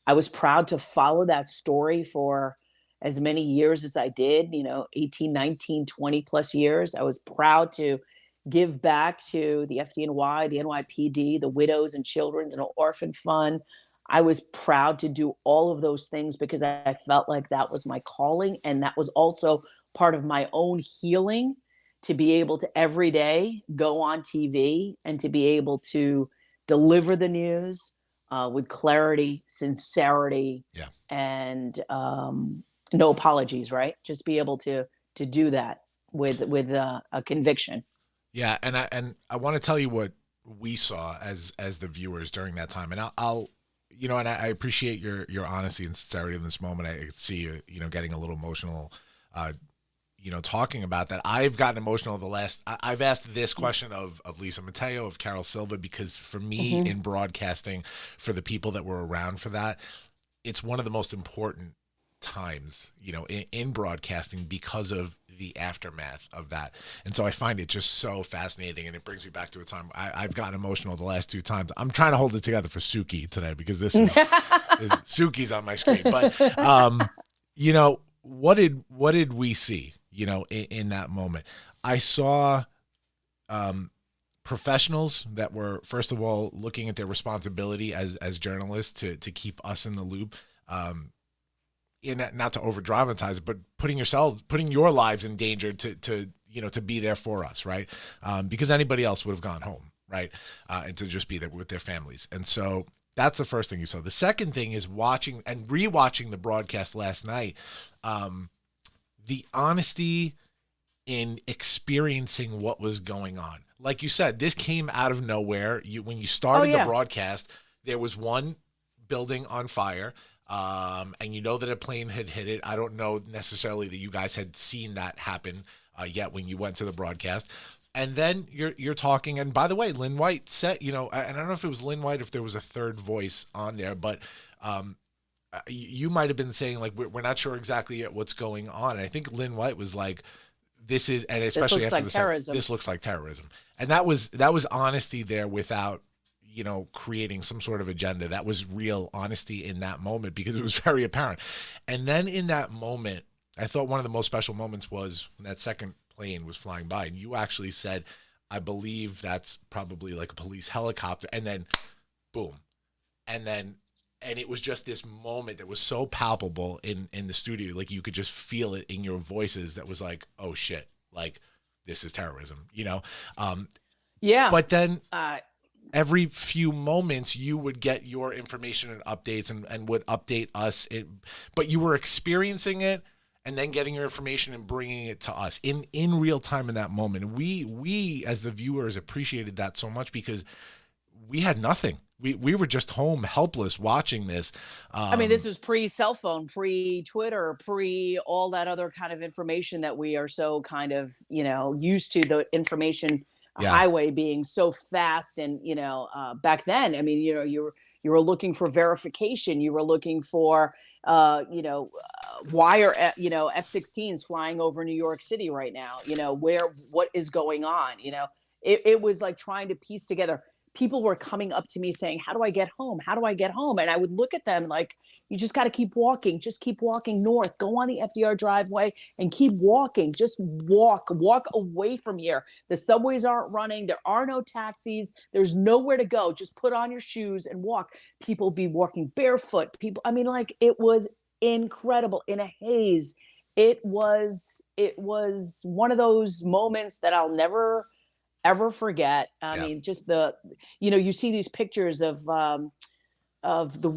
I was proud to follow that story for as many years as I did, 18, 19, 20 plus years. I was proud to give back to the FDNY, the NYPD, the Widows and Children's and Orphan Fund. I was proud to do all of those things because I felt like that was my calling. And that was also part of my own healing, to be able to every day go on TV and to be able to deliver the news with clarity, sincerity, and no apologies, right? Just be able to do that with a conviction. Yeah, and I want to tell you what we saw as the viewers during that time, and I'll and I appreciate your honesty and sincerity in this moment. I see you, getting a little emotional, talking about that. I've gotten emotional I've asked this question of Lisa Mateo, of Carol Silva, because for me in broadcasting, for the people that were around for that, it's one of the most important times, in broadcasting because of the aftermath of that. And so I find it just so fascinating, and it brings me back to a time I've gotten emotional the last two times. I'm trying to hold it together for Suki today because this is Suki's on my screen. But what did we see, in that moment? I saw professionals that were, first of all, looking at their responsibility as journalists to keep us in the loop. Not to over dramatize it, but putting your lives in danger to be there for us, right? Because anybody else would have gone home, right? And to just be there with their families. And so that's the first thing you saw. The second thing is watching and rewatching the broadcast last night. The honesty in experiencing what was going on. Like you said, this came out of nowhere. When you started the broadcast, there was one building on fire. And that a plane had hit it. I don't know necessarily that you guys had seen that happen yet when you went to the broadcast. And then you're talking, and by the way, Lynn White said, and I don't know if it was Lynn White, if there was a third voice on there, but you might have been saying, like, we're not sure exactly what's going on. And I think Lynn White was like, this is, and especially after this looks like terrorism. And that was honesty there without creating some sort of agenda. That was real honesty in that moment because it was very apparent. And then in that moment, I thought one of the most special moments was when that second plane was flying by and you actually said, I believe that's probably like a police helicopter. And then boom. And it was just this moment that was so palpable in the studio. Like you could just feel it in your voices. That was like, oh shit, like this is terrorism, Yeah. But then, every few moments you would get your information and updates and would update us. But you were experiencing it and then getting your information and bringing it to us in real time in that moment. And we as the viewers appreciated that so much because we had nothing. We were just home helpless watching this. I mean, this was pre-cell phone, pre-Twitter, pre all that other kind of information that we are so kind of, used to, the information highway being so fast. And back then, I mean, you were looking for verification, you were looking for why are F-16s flying over New York City right now, what is going on, it was like trying to piece together. People were coming up to me saying, how do I get home? How do I get home? And I would look at them like, you just got to keep walking. Just keep walking north. Go on the FDR driveway and keep walking. Just walk away from here. The subways aren't running. There are no taxis. There's nowhere to go. Just put on your shoes and walk. People be walking barefoot. I mean, like, it was incredible in a haze. It was one of those moments that I'll never ever forget. I mean, just you see these pictures of the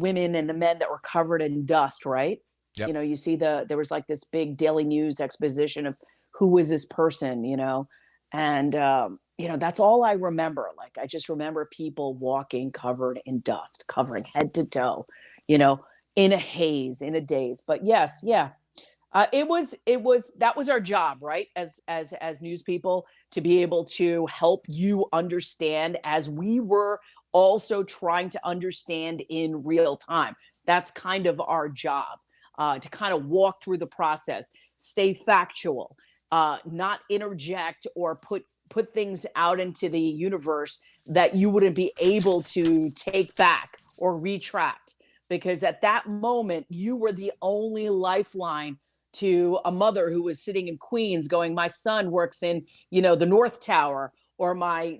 women and the men that were covered in dust, right? Yep. You see there was like this big Daily News exposition of who was this person, and that's all I remember. Like, I just remember people walking covered in dust, covering head to toe, in a haze, in a daze. But yes, yeah. That was our job, right? As news people, to be able to help you understand as we were also trying to understand in real time. That's kind of our job, to kind of walk through the process, stay factual, not interject or put things out into the universe that you wouldn't be able to take back or retract. Because at that moment, you were the only lifeline to a mother who was sitting in Queens going, my son works in, the North Tower, or my,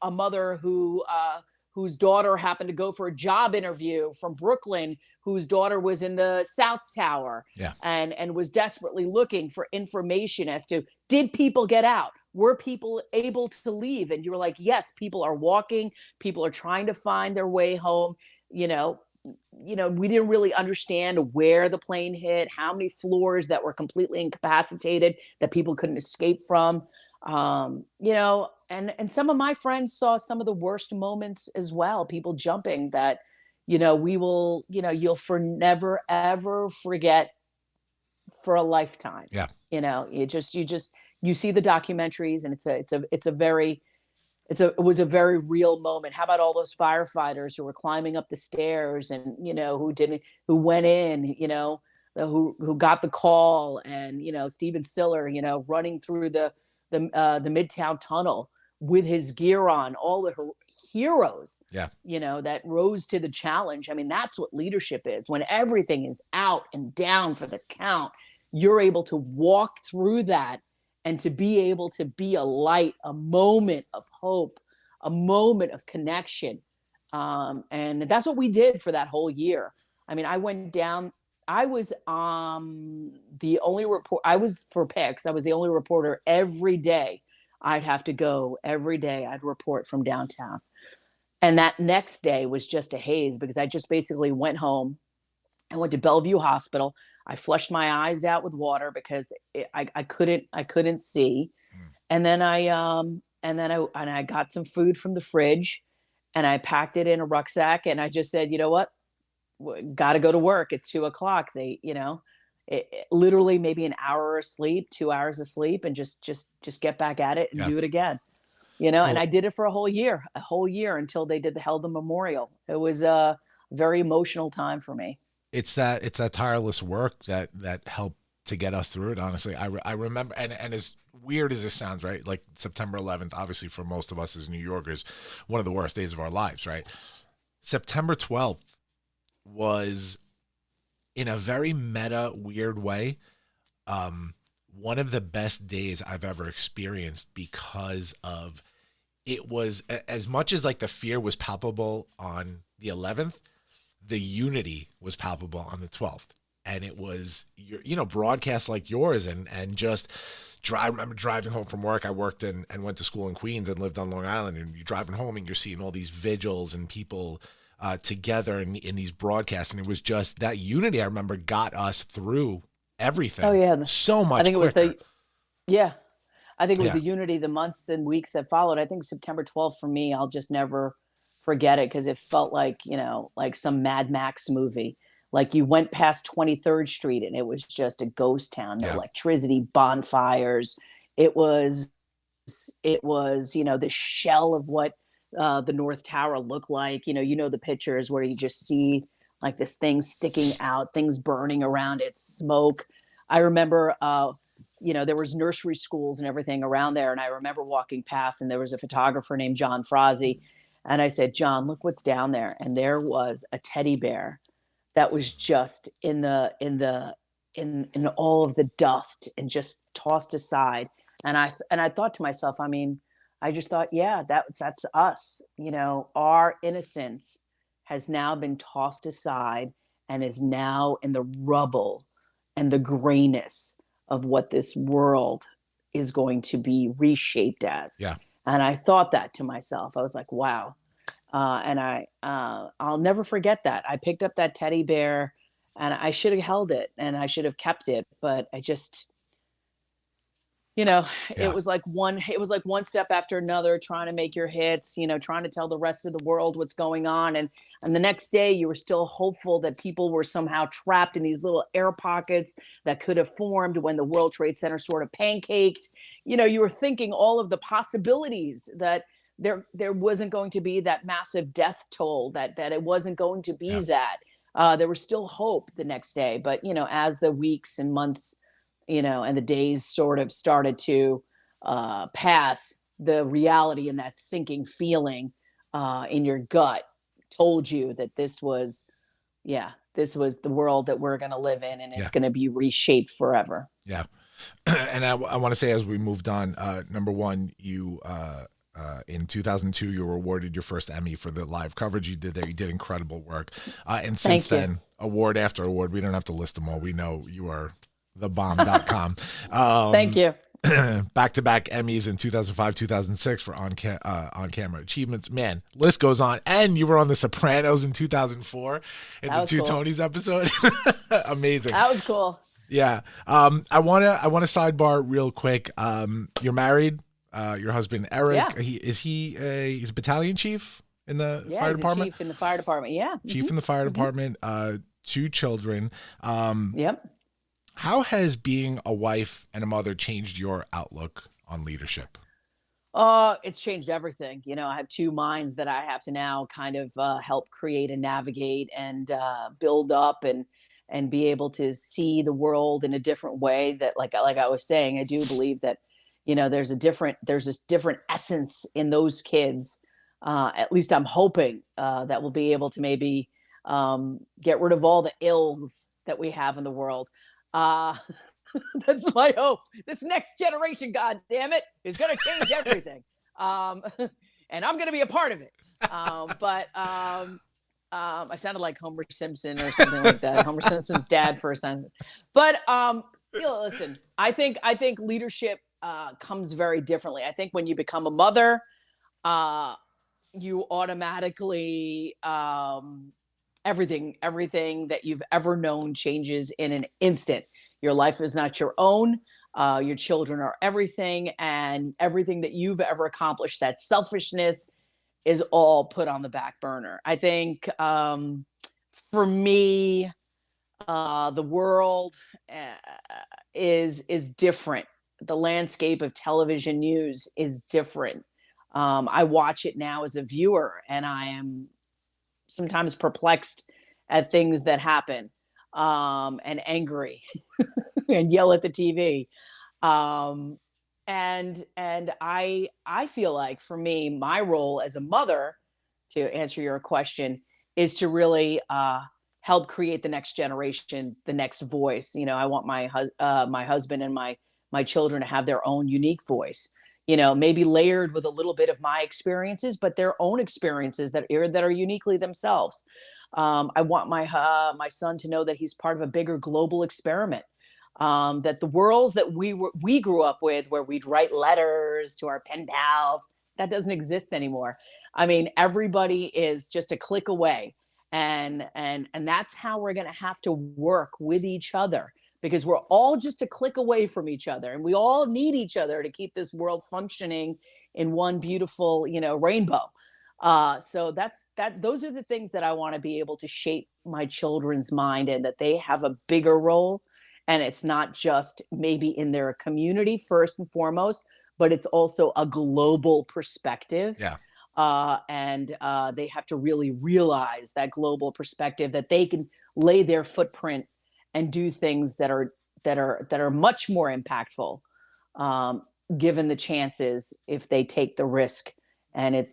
a mother whose daughter happened to go for a job interview from Brooklyn, whose daughter was in the South Tower, and was desperately looking for information as to, did people get out? Were people able to leave? And you were like, yes, people are walking, people are trying to find their way home. We didn't really understand where the plane hit, how many floors that were completely incapacitated that people couldn't escape from. And some of my friends saw some of the worst moments as well, people jumping that, you'll never, ever forget for a lifetime. Yeah. You see the documentaries, and it was a very real moment. How about all those firefighters who were climbing up the stairs and, who went in, who got the call, and, Steven Siller, running through the Midtown Tunnel with his gear on, all the heroes, that rose to the challenge. I mean, that's what leadership is. When everything is out and down for the count, you're able to walk through that and to be able to be a light, a moment of hope, a moment of connection. And that's what we did for that whole year. I mean, I went down, I was the only I was for PIX, I was the only reporter every day. I'd have to go every day. I'd report from downtown. And that next day was just a haze, because I just basically went home. I went to Bellevue Hospital. I flushed my eyes out with water because I couldn't see. And then I got some food from the fridge, and I packed it in a rucksack, and I just said, you know what, got to go to work. It's 2:00. Literally maybe an hour of sleep, 2 hours of sleep, and just get back at it and do it again. And I did it for a whole year until they held the memorial. It was a very emotional time for me. It's that tireless work that helped to get us through it. Honestly, I remember, and as weird as this sounds, right? Like September 11th, obviously for most of us as New Yorkers, one of the worst days of our lives, right? September 12th was, in a very meta, weird way, one of the best days I've ever experienced, because of, it was, as much as like the fear was palpable on the 11th, the unity was palpable on the 12th. And it was, broadcasts like yours, and just I remember driving home from work. I worked and went to school in Queens and lived on Long Island, and you're driving home and you're seeing all these vigils and people together in these broadcasts. And it was just that unity, I remember, got us through everything. Oh yeah. So much I think quicker. it was the unity, the months and weeks that followed. I think September 12th for me, I'll just never forget it, because it felt like, like some Mad Max movie. Like you went past 23rd Street and it was just a ghost town, no electricity, bonfires. It was, the shell of what the North Tower looked like. The pictures where you just see like this thing sticking out, things burning around it, smoke. I remember there was nursery schools and everything around there. And I remember walking past, and there was a photographer named John Frazzi. And I said, John, look what's down there. And there was a teddy bear that was just in all of the dust and just tossed aside. And I thought to myself, I mean, I just thought, yeah, that's us. Our innocence has now been tossed aside and is now in the rubble and the grayness of what this world is going to be reshaped as. Yeah. And I thought that to myself. I was like, wow. And I'll never forget that. I picked up that teddy bear, and I should have held it, and I should have kept it, but I just, it was like one step after another, trying to make your hits, trying to tell the rest of the world what's going on. And the next day you were still hopeful that people were somehow trapped in these little air pockets that could have formed when the World Trade Center sort of pancaked. You were thinking all of the possibilities, that there wasn't going to be that massive death toll, that it wasn't going to be that. There was still hope the next day. But, as the weeks and months, and the days sort of started to pass, the reality and that sinking feeling in your gut told you that this was the world that we're going to live in, and it's going to be reshaped forever. Yeah. And I want to say, as we moved on, number one, you in 2002, you were awarded your first Emmy for the live coverage you did there. You did incredible work. And since then, award after award, we don't have to list them all. We know you are thebomb.com. Thank you. Back-to-back Emmys in 2005, 2006 for on-camera achievements. Man, list goes on. And you were on The Sopranos in 2004 in the Two Tonys episode. Amazing. That was cool. Yeah. I want to sidebar real quick. You're married. Your husband Eric. Yeah. He's a battalion chief in the fire department. Chief in the fire department. Yeah. Chief in the fire department. 2 children. Yep. How has being a wife and a mother changed your outlook on leadership? It's changed everything. I have 2 minds that I have to now kind of help create and navigate and build up and be able to see the world in a different way. That, like I was saying, I do believe that there's this different essence in those kids. At least I'm hoping that we'll be able to maybe get rid of all the ills that we have in the world. That's my hope. This next generation, God damn it, is going to change everything. And I'm going to be a part of it. But I sounded like Homer Simpson or something like that. Homer Simpson's dad for a second. But listen, I think leadership comes very differently. I think when you become a mother, you automatically everything that you've ever known changes in an instant. Your life is not your own. Your children are everything, and everything that you've ever accomplished, that selfishness, is all put on the back burner. I think for me, the world is different. The landscape of television news is different. I watch it now as a viewer, and I am sometimes perplexed at things that happen, and angry and yell at the TV. And I feel like, for me, my role as a mother, to answer your question, is to really help create the next generation, the next voice. I want my husband and my children to have their own unique voice. Maybe layered with a little bit of my experiences, but their own experiences that are uniquely themselves. I want my son to know that he's part of a bigger global experiment. That the worlds that we grew up with, where we'd write letters to our pen pals, that doesn't exist anymore. I mean, everybody is just a click away, and that's how we're going to have to work with each other. Because we're all just a click away from each other, and we all need each other to keep this world functioning in one beautiful, rainbow. So those are the things that I want to be able to shape my children's mind, and that they have a bigger role. And it's not just maybe in their community first and foremost, but it's also a global perspective. Yeah. And they have to really realize that global perspective, that they can lay their footprint and do things that that are much more impactful, given the chances if they take the risk. And it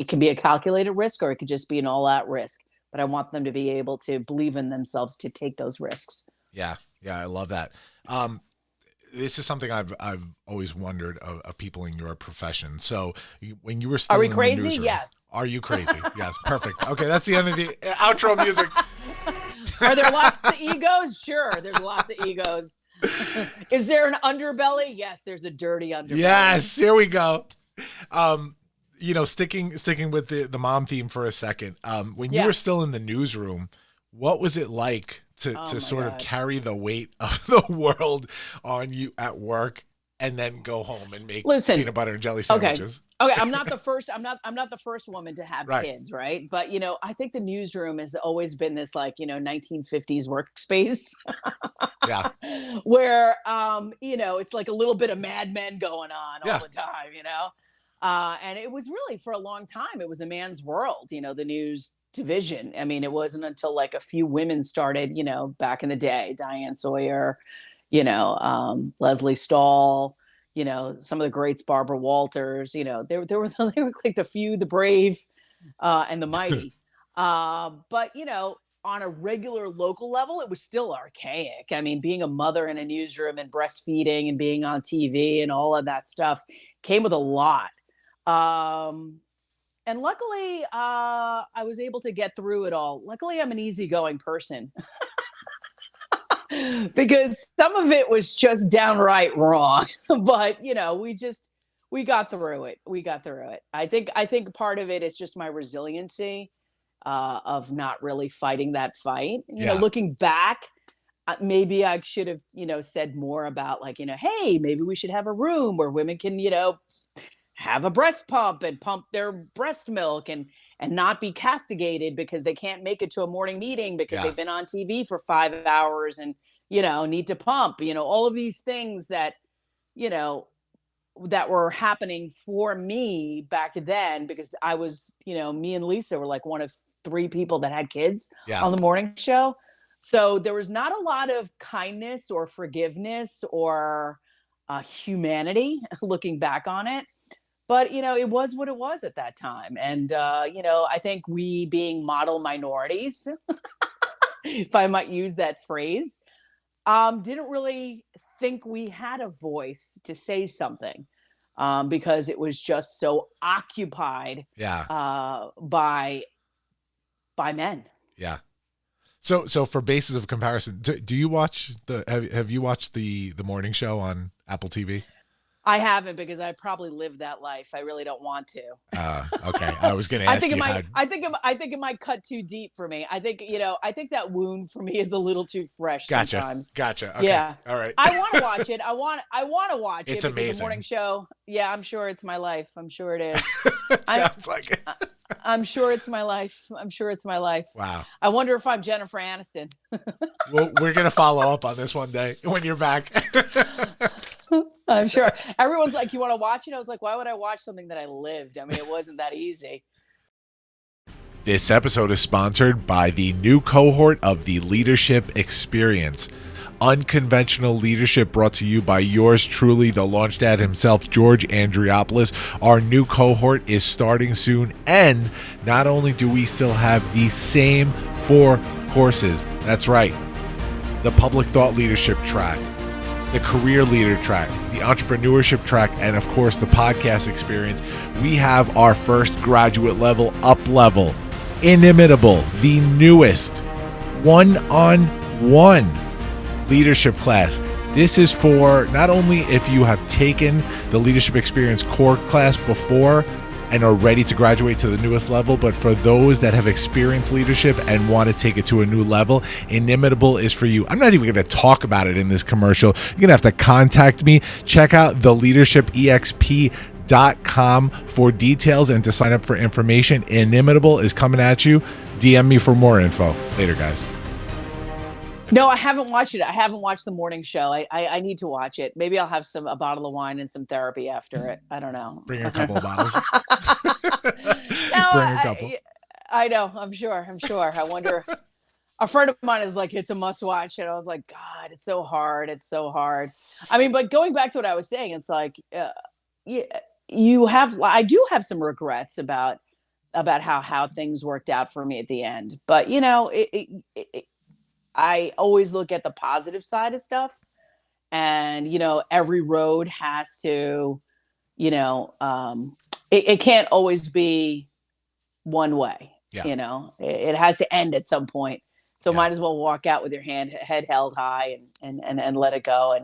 can be a calculated risk, or it could just be an all-out risk. But I want them to be able to believe in themselves to take those risks. Yeah, I love that. This is something I've always wondered of people in your profession. So when you were still Are we in the crazy? newsroom- Yes. Are you crazy? Yes, perfect. Okay, that's the end of the outro music. Are there lots of egos? Sure, there's lots of egos. Is there an underbelly? Yes, there's a dirty underbelly. Yes, here we go. Sticking with the mom theme for a second. When you were still in the newsroom, what was it like to sort of carry the weight of the world on you at work and then go home and make peanut butter and jelly sandwiches? Okay, I'm not the first. I'm not the first woman to have Right. kids, right? But I think the newsroom has always been this 1950s workspace. Yeah. Where it's like a little bit of Mad Men going on all the time, and it was really, for a long time, it was a man's world, the news division. I mean, it wasn't until like a few women started, back in the day, Diane Sawyer, Leslie Stahl, some of the greats, Barbara Walters, they were like the few, the brave, and the mighty. But on a regular local level, it was still archaic. I mean, being a mother in a newsroom and breastfeeding and being on TV and all of that stuff came with a lot. And luckily, I was able to get through it all. Luckily, I'm an easygoing person. Because some of it was just downright wrong. But, we got through it. I think part of it is just my resiliency, of not really fighting that fight. Looking back, maybe I should have, said more about hey, maybe we should have a room where women can, have a breast pump and pump their breast milk and not be castigated because they can't make it to a morning meeting because they've been on TV for 5 hours and, need to pump, all of these things that, that were happening for me back then, because I was, me and Lisa were like one of 3 people that had kids on the morning show. So there was not a lot of kindness or forgiveness or humanity looking back on it. But, it was what it was at that time. And, I think we, being model minorities, if I might use that phrase, didn't really think we had a voice to say something, because it was just so occupied by men. Yeah. So for basis of comparison, do you watch have you watched the morning show on Apple TV? I haven't, because I probably lived that life. I really don't want to. Okay. I was going to ask I think you. it might cut too deep for me. I think that wound for me is a little too fresh sometimes. Gotcha. Okay. Yeah. All right. I want to watch it. I want to watch it. It's because amazing. The morning show. Yeah, I'm sure it's my life. I'm sure it is. Sounds like it. I'm sure it's my life. Wow. I wonder if I'm Jennifer Aniston. Well, we're going to follow up on this one day when you're back. I'm sure. Everyone's like, you want to watch it? I was like, why would I watch something that I lived? I mean, it wasn't that easy. This episode is sponsored by the new cohort of the Leadership Experience. Unconventional leadership, brought to you by yours truly, the launch dad himself, George Andriopoulos. Our new cohort is starting soon, and not only do we still have the same 4 courses, that's right, the public thought leadership track, the career leader track, the entrepreneurship track, and of course the podcast experience. We have our first graduate level, up level, Inimitable, the newest one-on-one leadership class. This is for not only if you have taken the leadership experience core class before and are ready to graduate to the newest level, but for those that have experienced leadership and want to take it to a new level, Inimitable is for you. I'm not even going to talk about it in this commercial. You're going to have to contact me. Check out theleadershipexp.com for details and to sign up for information. Inimitable is coming at you. DM me for more info. Later, guys. No, I haven't watched it. I haven't watched the morning show. I need to watch it. Maybe I'll have a bottle of wine and some therapy after it. I don't know. Bring a couple of bottles. No, Bring a couple. I know. I'm sure. I wonder a friend of mine is like, it's a must watch. And I was like, God, it's so hard. It's so hard. I mean, but going back to what I was saying, it's like, yeah, I do have some regrets about how things worked out for me at the end. But, I always look at the positive side of stuff. And, every road has to, it can't always be one way. Yeah. It has to end at some point. So might as well walk out with your head held high and let it go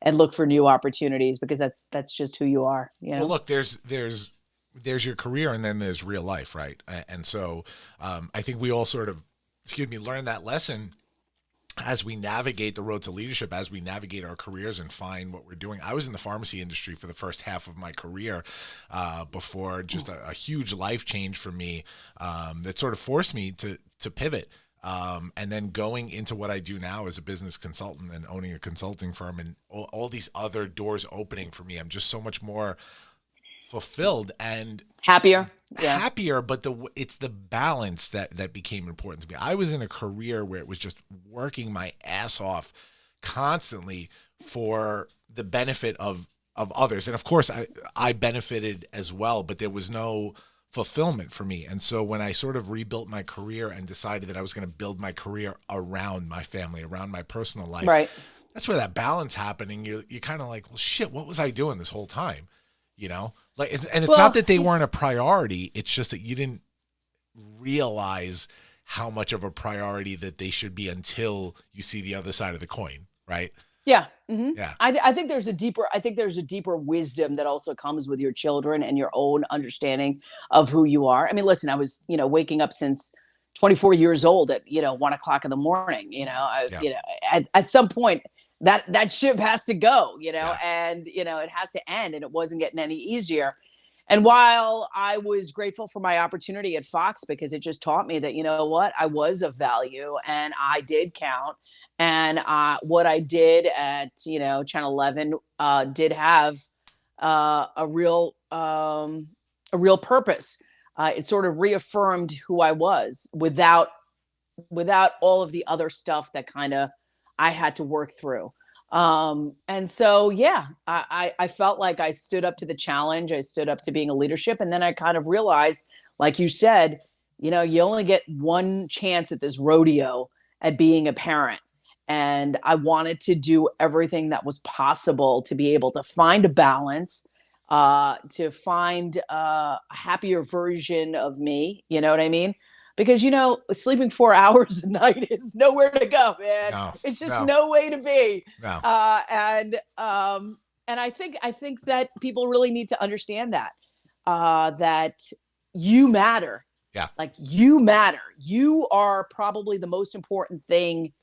and look for new opportunities, because that's just who you are. Well, look, there's your career, and then there's real life, right? And so I think we all sort of, learn that lesson as we navigate the road to leadership, as we navigate our careers and find what we're doing. I was in the pharmacy industry for the first half of my career before just a huge life change for me that sort of forced me to pivot. And then going into what I do now as a business consultant and owning a consulting firm, and all these other doors opening for me, I'm just so much more fulfilled and happier. But it's the balance that became important to me. I was in a career where it was just working my ass off constantly for the benefit of others, and of course I benefited as well, but there was no fulfillment for me. And so when I sort of rebuilt my career and decided that I was going to build my career around my family, around my personal life, right, that's where that balance happening. You're kind of like, well, shit, what was I doing this whole time? Like, and it's not that they weren't a priority. It's just that you didn't realize how much of a priority that they should be until you see the other side of the coin, right? Yeah. Mm-hmm. Yeah. I think there's a deeper wisdom that also comes with your children and your own understanding of who you are. I mean, listen, I was, waking up since 24 years old at, 1:00 in the morning, at some point that ship has to go, and, it has to end, and it wasn't getting any easier. And while I was grateful for my opportunity at Fox, because it just taught me that, I was of value and I did count. And what I did at, Channel 11 did have a real purpose. It sort of reaffirmed who I was without all of the other stuff that kind of I had to work through. And so, I felt like I stood up to the challenge. I stood up to being a leadership. And then I kind of realized, like you said, you only get one chance at this rodeo at being a parent. And I wanted to do everything that was possible to be able to find a balance, to find a happier version of me. You know what I mean? Because, sleeping 4 hours a night is nowhere to go, man. No, it's just no way to be. No. And I think that people really need to understand that you matter. Yeah. Like, you matter. You are probably the most important thing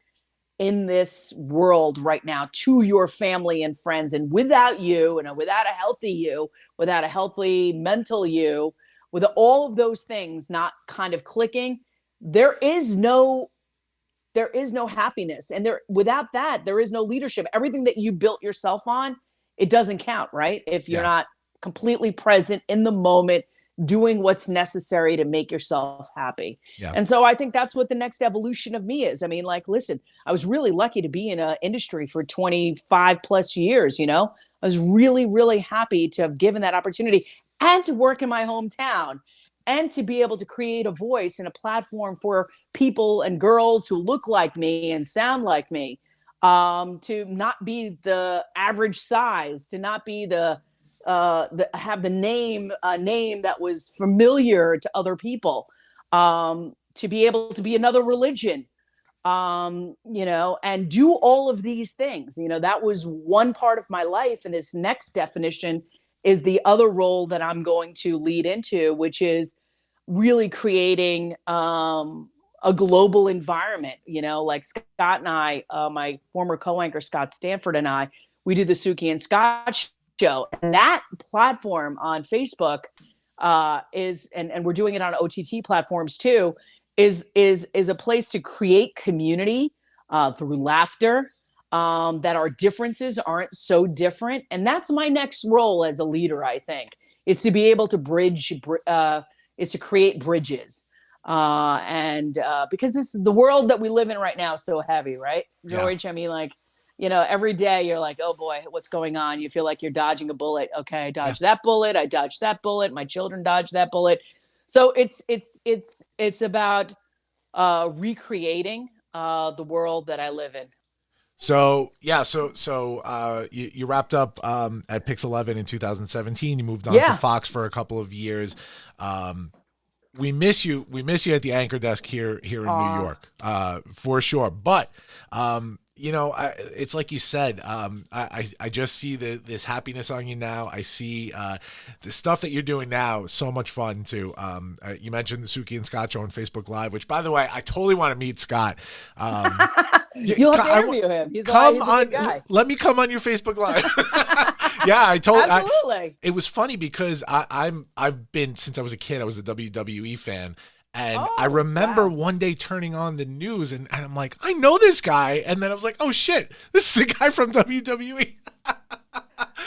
in this world right now to your family and friends. And without you, and without a healthy you, without a healthy mental you, with all of those things not kind of clicking, there is no happiness. And without that, there is no leadership. Everything that you built yourself on, it doesn't count, right? If you're not completely present in the moment, doing what's necessary to make yourself happy. Yeah. And so I think that's what the next evolution of me is. I mean, like, listen, I was really lucky to be in an industry for 25 plus years. I was really, really happy to have given that opportunity and to work in my hometown and to be able to create a voice and a platform for people and girls who look like me and sound like me, to not be the average size, to not be have the name that was familiar to other people, to be able to be another religion, and do all of these things. That was one part of my life. And this next definition is the other role that I'm going to lead into, which is really creating a global environment. Like Scott and I, my former co-anchor Scott Stanford and I, we do the Suki and Scott show, and that platform on Facebook is, and we're doing it on OTT platforms too, is a place to create community through laughter, that our differences aren't so different. And that's my next role as a leader, I think, is to be able to is to create bridges, And because this is the world that we live in right now is so heavy, right, George? I mean, like, every day you're like, oh boy, what's going on? You feel like you're dodging a bullet. Okay, I dodged that bullet. I dodged that bullet. My children dodged that bullet. So it's about recreating the world that I live in. So you wrapped up at Pix 11 in 2017. You moved on to Fox for a couple of years. We miss you. We miss you at the anchor desk here in New York, for sure. But it's like you said. I just see this happiness on you now. I see the stuff that you're doing now. So much fun too. You mentioned the Suki and Scott show on Facebook Live, which, by the way, I totally want to meet Scott. You'll have to interview him. He's a good guy. Let me come on your Facebook Live. Yeah, I told. Absolutely. It was funny because I've been, since I was a kid, I was a WWE fan. And I remember one day turning on the news and I'm like, I know this guy. And then I was like, oh shit, this is the guy from WWE.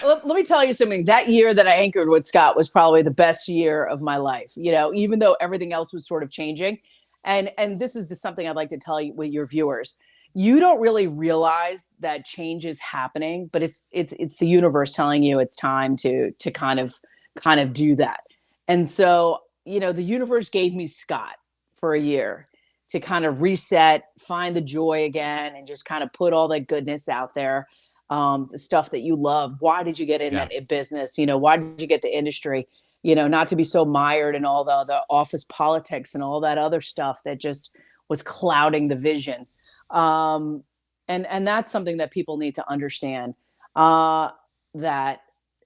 Let me tell you something. That year that I anchored with Scott was probably the best year of my life, even though everything else was sort of changing. And this is something I'd like to tell you with your viewers. You don't really realize that change is happening, but it's the universe telling you it's time to kind of do that. And so, the universe gave me Scott for a year to kind of reset, find the joy again, and just kind of put all that goodness out there. The stuff that you love. Why did you get in that business? Why did you get the industry? Not to be so mired in all the office politics and all that other stuff that just was clouding the vision. And that's something that people need to understand, that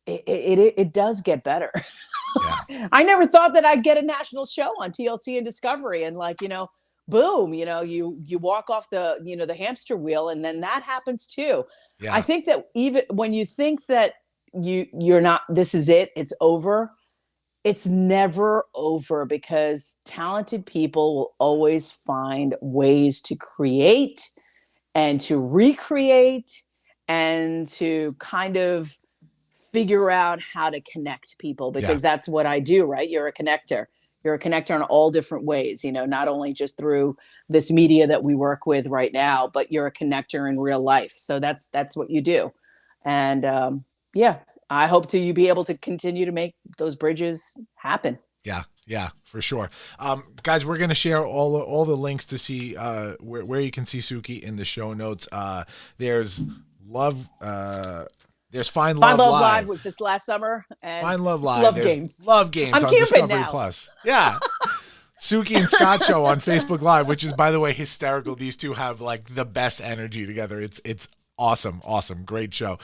it does get better. Yeah. I never thought that I'd get a national show on TLC and Discovery, and boom, you walk off the hamster wheel, and then that happens too. Yeah. I think that even when you think that you're not, this is it, it's over. It's never over, because talented people will always find ways to create and to recreate and to kind of figure out how to connect people, because that's what I do, right? You're a connector. You're a connector in all different ways, not only just through this media that we work with right now, but you're a connector in real life. So that's what you do. And I hope to be able to continue to make those bridges happen. Yeah, for sure. Guys, we're going to share all the links to see where you can see Suki in the show notes. There's Find Love Live was this last summer, and Find Love Live. Love Games. Love Games I'm on Cupid Discovery now. Plus. Yeah. Suki and Scott show on Facebook Live, which is, by the way, hysterical. These two have the best energy together. It's awesome. Great show.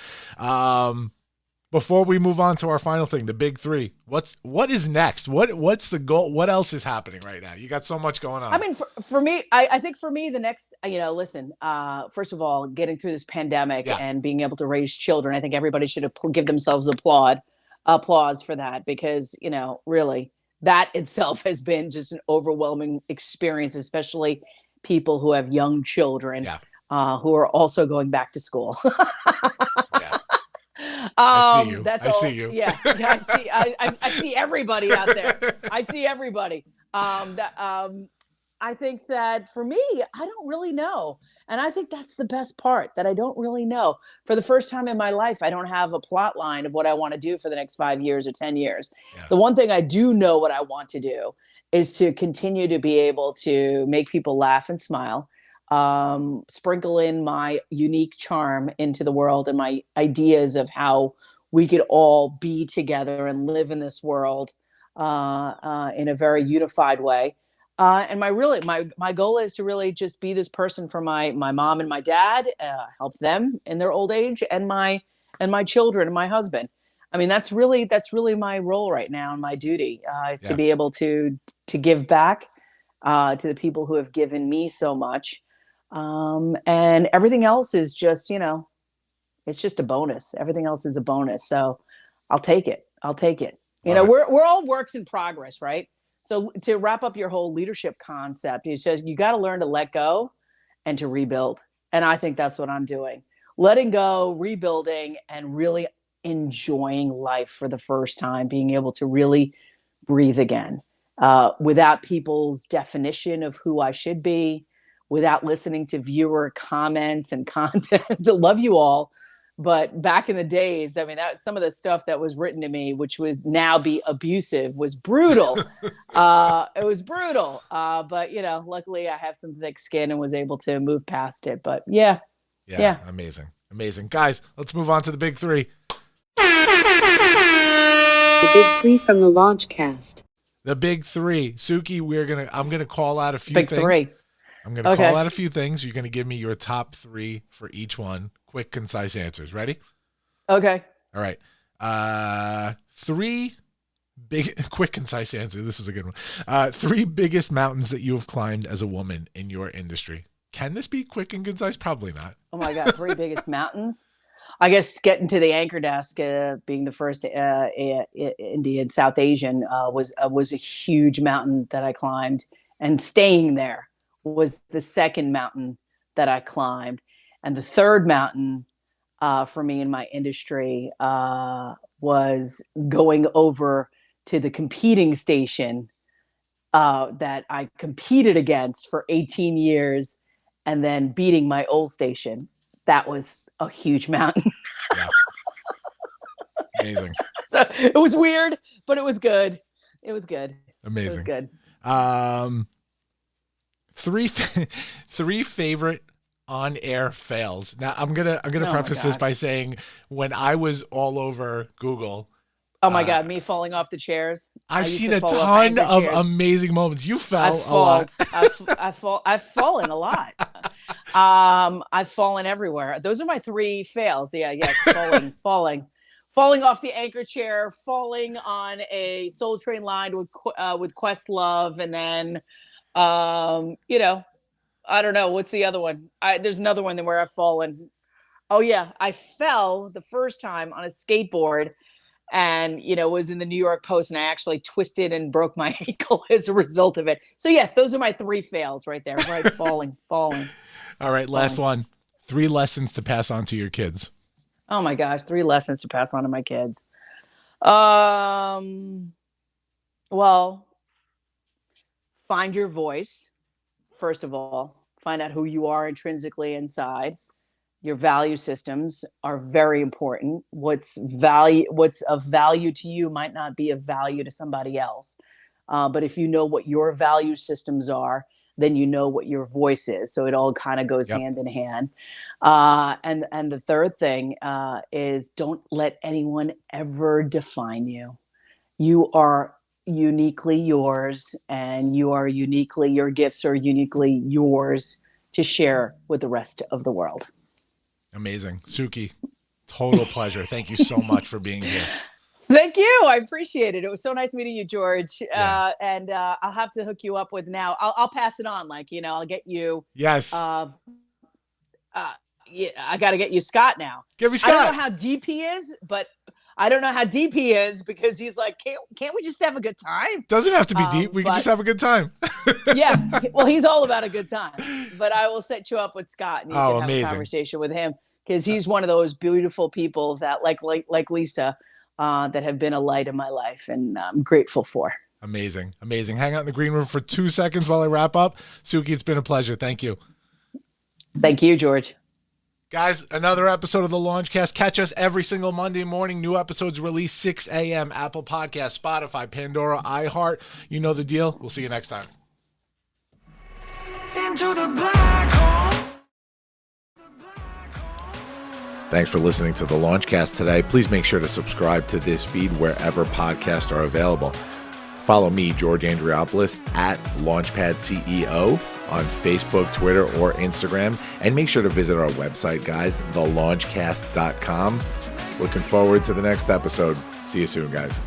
Before we move on to our final thing, the big three, what is next? What's the goal? What else is happening right now? You got so much going on. I mean, for me, I think for me, the next, listen, first of all, getting through this pandemic and being able to raise children, I think everybody should give themselves applause for that, because, really, that itself has been just an overwhelming experience, especially people who have young children who are also going back to school. I see you. That's I all. see you. Yeah, I see everybody out there. I see everybody. I think that for me, I don't really know. And I think that's the best part, that I don't really know. For the first time in my life, I don't have a plot line of what I want to do for the next 5 years or 10 years. Yeah. The one thing I do know what I want to do is to continue to be able to make people laugh and smile. Sprinkle in my unique charm into the world and my ideas of how we could all be together and live in this world in a very unified way. And my goal is to really just be this person for my mom and my dad, help them in their old age, and my children and my husband. I mean, that's really my role right now, and my duty to be able to give back to the people who have given me so much. And everything else is just, it's just a bonus. Everything else is a bonus. So I'll take it. We're all works in progress, right? So to wrap up your whole leadership concept, it says you got to learn to let go and to rebuild. And I think that's what I'm doing. Letting go, rebuilding, and really enjoying life for the first time, being able to really breathe again. without people's definition of who I should be, without listening to viewer comments and content. I love you all. But back in the days, I mean, that some of the stuff that was written to me, which was now be abusive, was brutal. It was brutal. But, you know, luckily I have some thick skin and was able to move past it. But yeah. Amazing. Amazing. Guys, let's move on to the big three. The big three from the Launchcast. The big three. Suki, I'm gonna call out a few Big things. three. I'm gonna call out a few things. You're gonna give me your top three for each one. Quick, concise answers. Ready? Okay. All right. Three big, quick, concise answer. This is a good one. Three biggest mountains that you have climbed as a woman in your industry. Can this be quick and concise? Probably not. Oh my God, three biggest mountains. I guess getting to the anchor desk, being the first Indian South Asian, was a huge mountain that I climbed, and staying there was the second mountain that I climbed, and the third mountain for me in my industry was going over to the competing station that I competed against for 18 years, and then beating my old station. That was a huge mountain. Yeah. Amazing. So it was weird, but it was good. It was good. Amazing. It was good. Three favorite on-air fails. Now I'm gonna preface this by saying, when I was all over Google, oh my God, me falling off the chairs. I've seen a ton of amazing moments. You fell a lot. I've fallen a lot. I've fallen everywhere. Those are my three fails. Yes, falling off the anchor chair, falling on a Soul Train line with Questlove, and then, you know, I don't know what's the other one. There's another one where I've fallen. Oh yeah, I fell the first time on a skateboard, and you know, was in the New York Post, and I actually twisted and broke my ankle as a result of it. So yes, those are my three fails right there. Right, falling. All right, last one. 3 lessons to pass on to your kids. Oh my gosh, 3 lessons to pass on to my kids. Well, find your voice. First of all, find out who you are intrinsically inside. Your value systems are very important. What's of value to you might not be of value to somebody else. But if you know what your value systems are, then you know what your voice is. So it all kind of goes hand in hand. And the third thing is, don't let anyone ever define you. You are uniquely yours, and your gifts are uniquely yours to share with the rest of the world. Amazing. Suki, total pleasure. Thank you so much for being here. Thank you. I appreciate it. It was so nice meeting you, George. Yeah. And I'll have to hook you up with now. I'll pass it on. Like, you know, I'll get you. Yes. Yeah, I got to get you Scott now. Give me Scott. I don't know how deep he is, but I don't know how deep he is, because he's like, can't we just have a good time? Doesn't have to be deep. We can just have a good time. Yeah. Well, he's all about a good time. But I will set you up with Scott, and you can have amazing. a conversation with him, because he's one of those beautiful people that, like Lisa, that have been a light in my life, and I'm grateful for. Amazing. Hang out in the green room for 2 seconds while I wrap up. Suki, it's been a pleasure. Thank you. Thank you, George. Guys, another episode of the Launchcast. Catch us every single Monday morning. New episodes released 6 a.m. Apple Podcasts, Spotify, Pandora, iHeart. You know the deal. We'll see you next time. Into the black hole. Thanks for listening to the Launchcast today. Please make sure to subscribe to this feed wherever podcasts are available. Follow me, George Andriopoulos, at Launchpad CEO on Facebook, Twitter, or Instagram. And make sure to visit our website, guys, thelaunchcast.com. Looking forward to the next episode. See you soon, guys.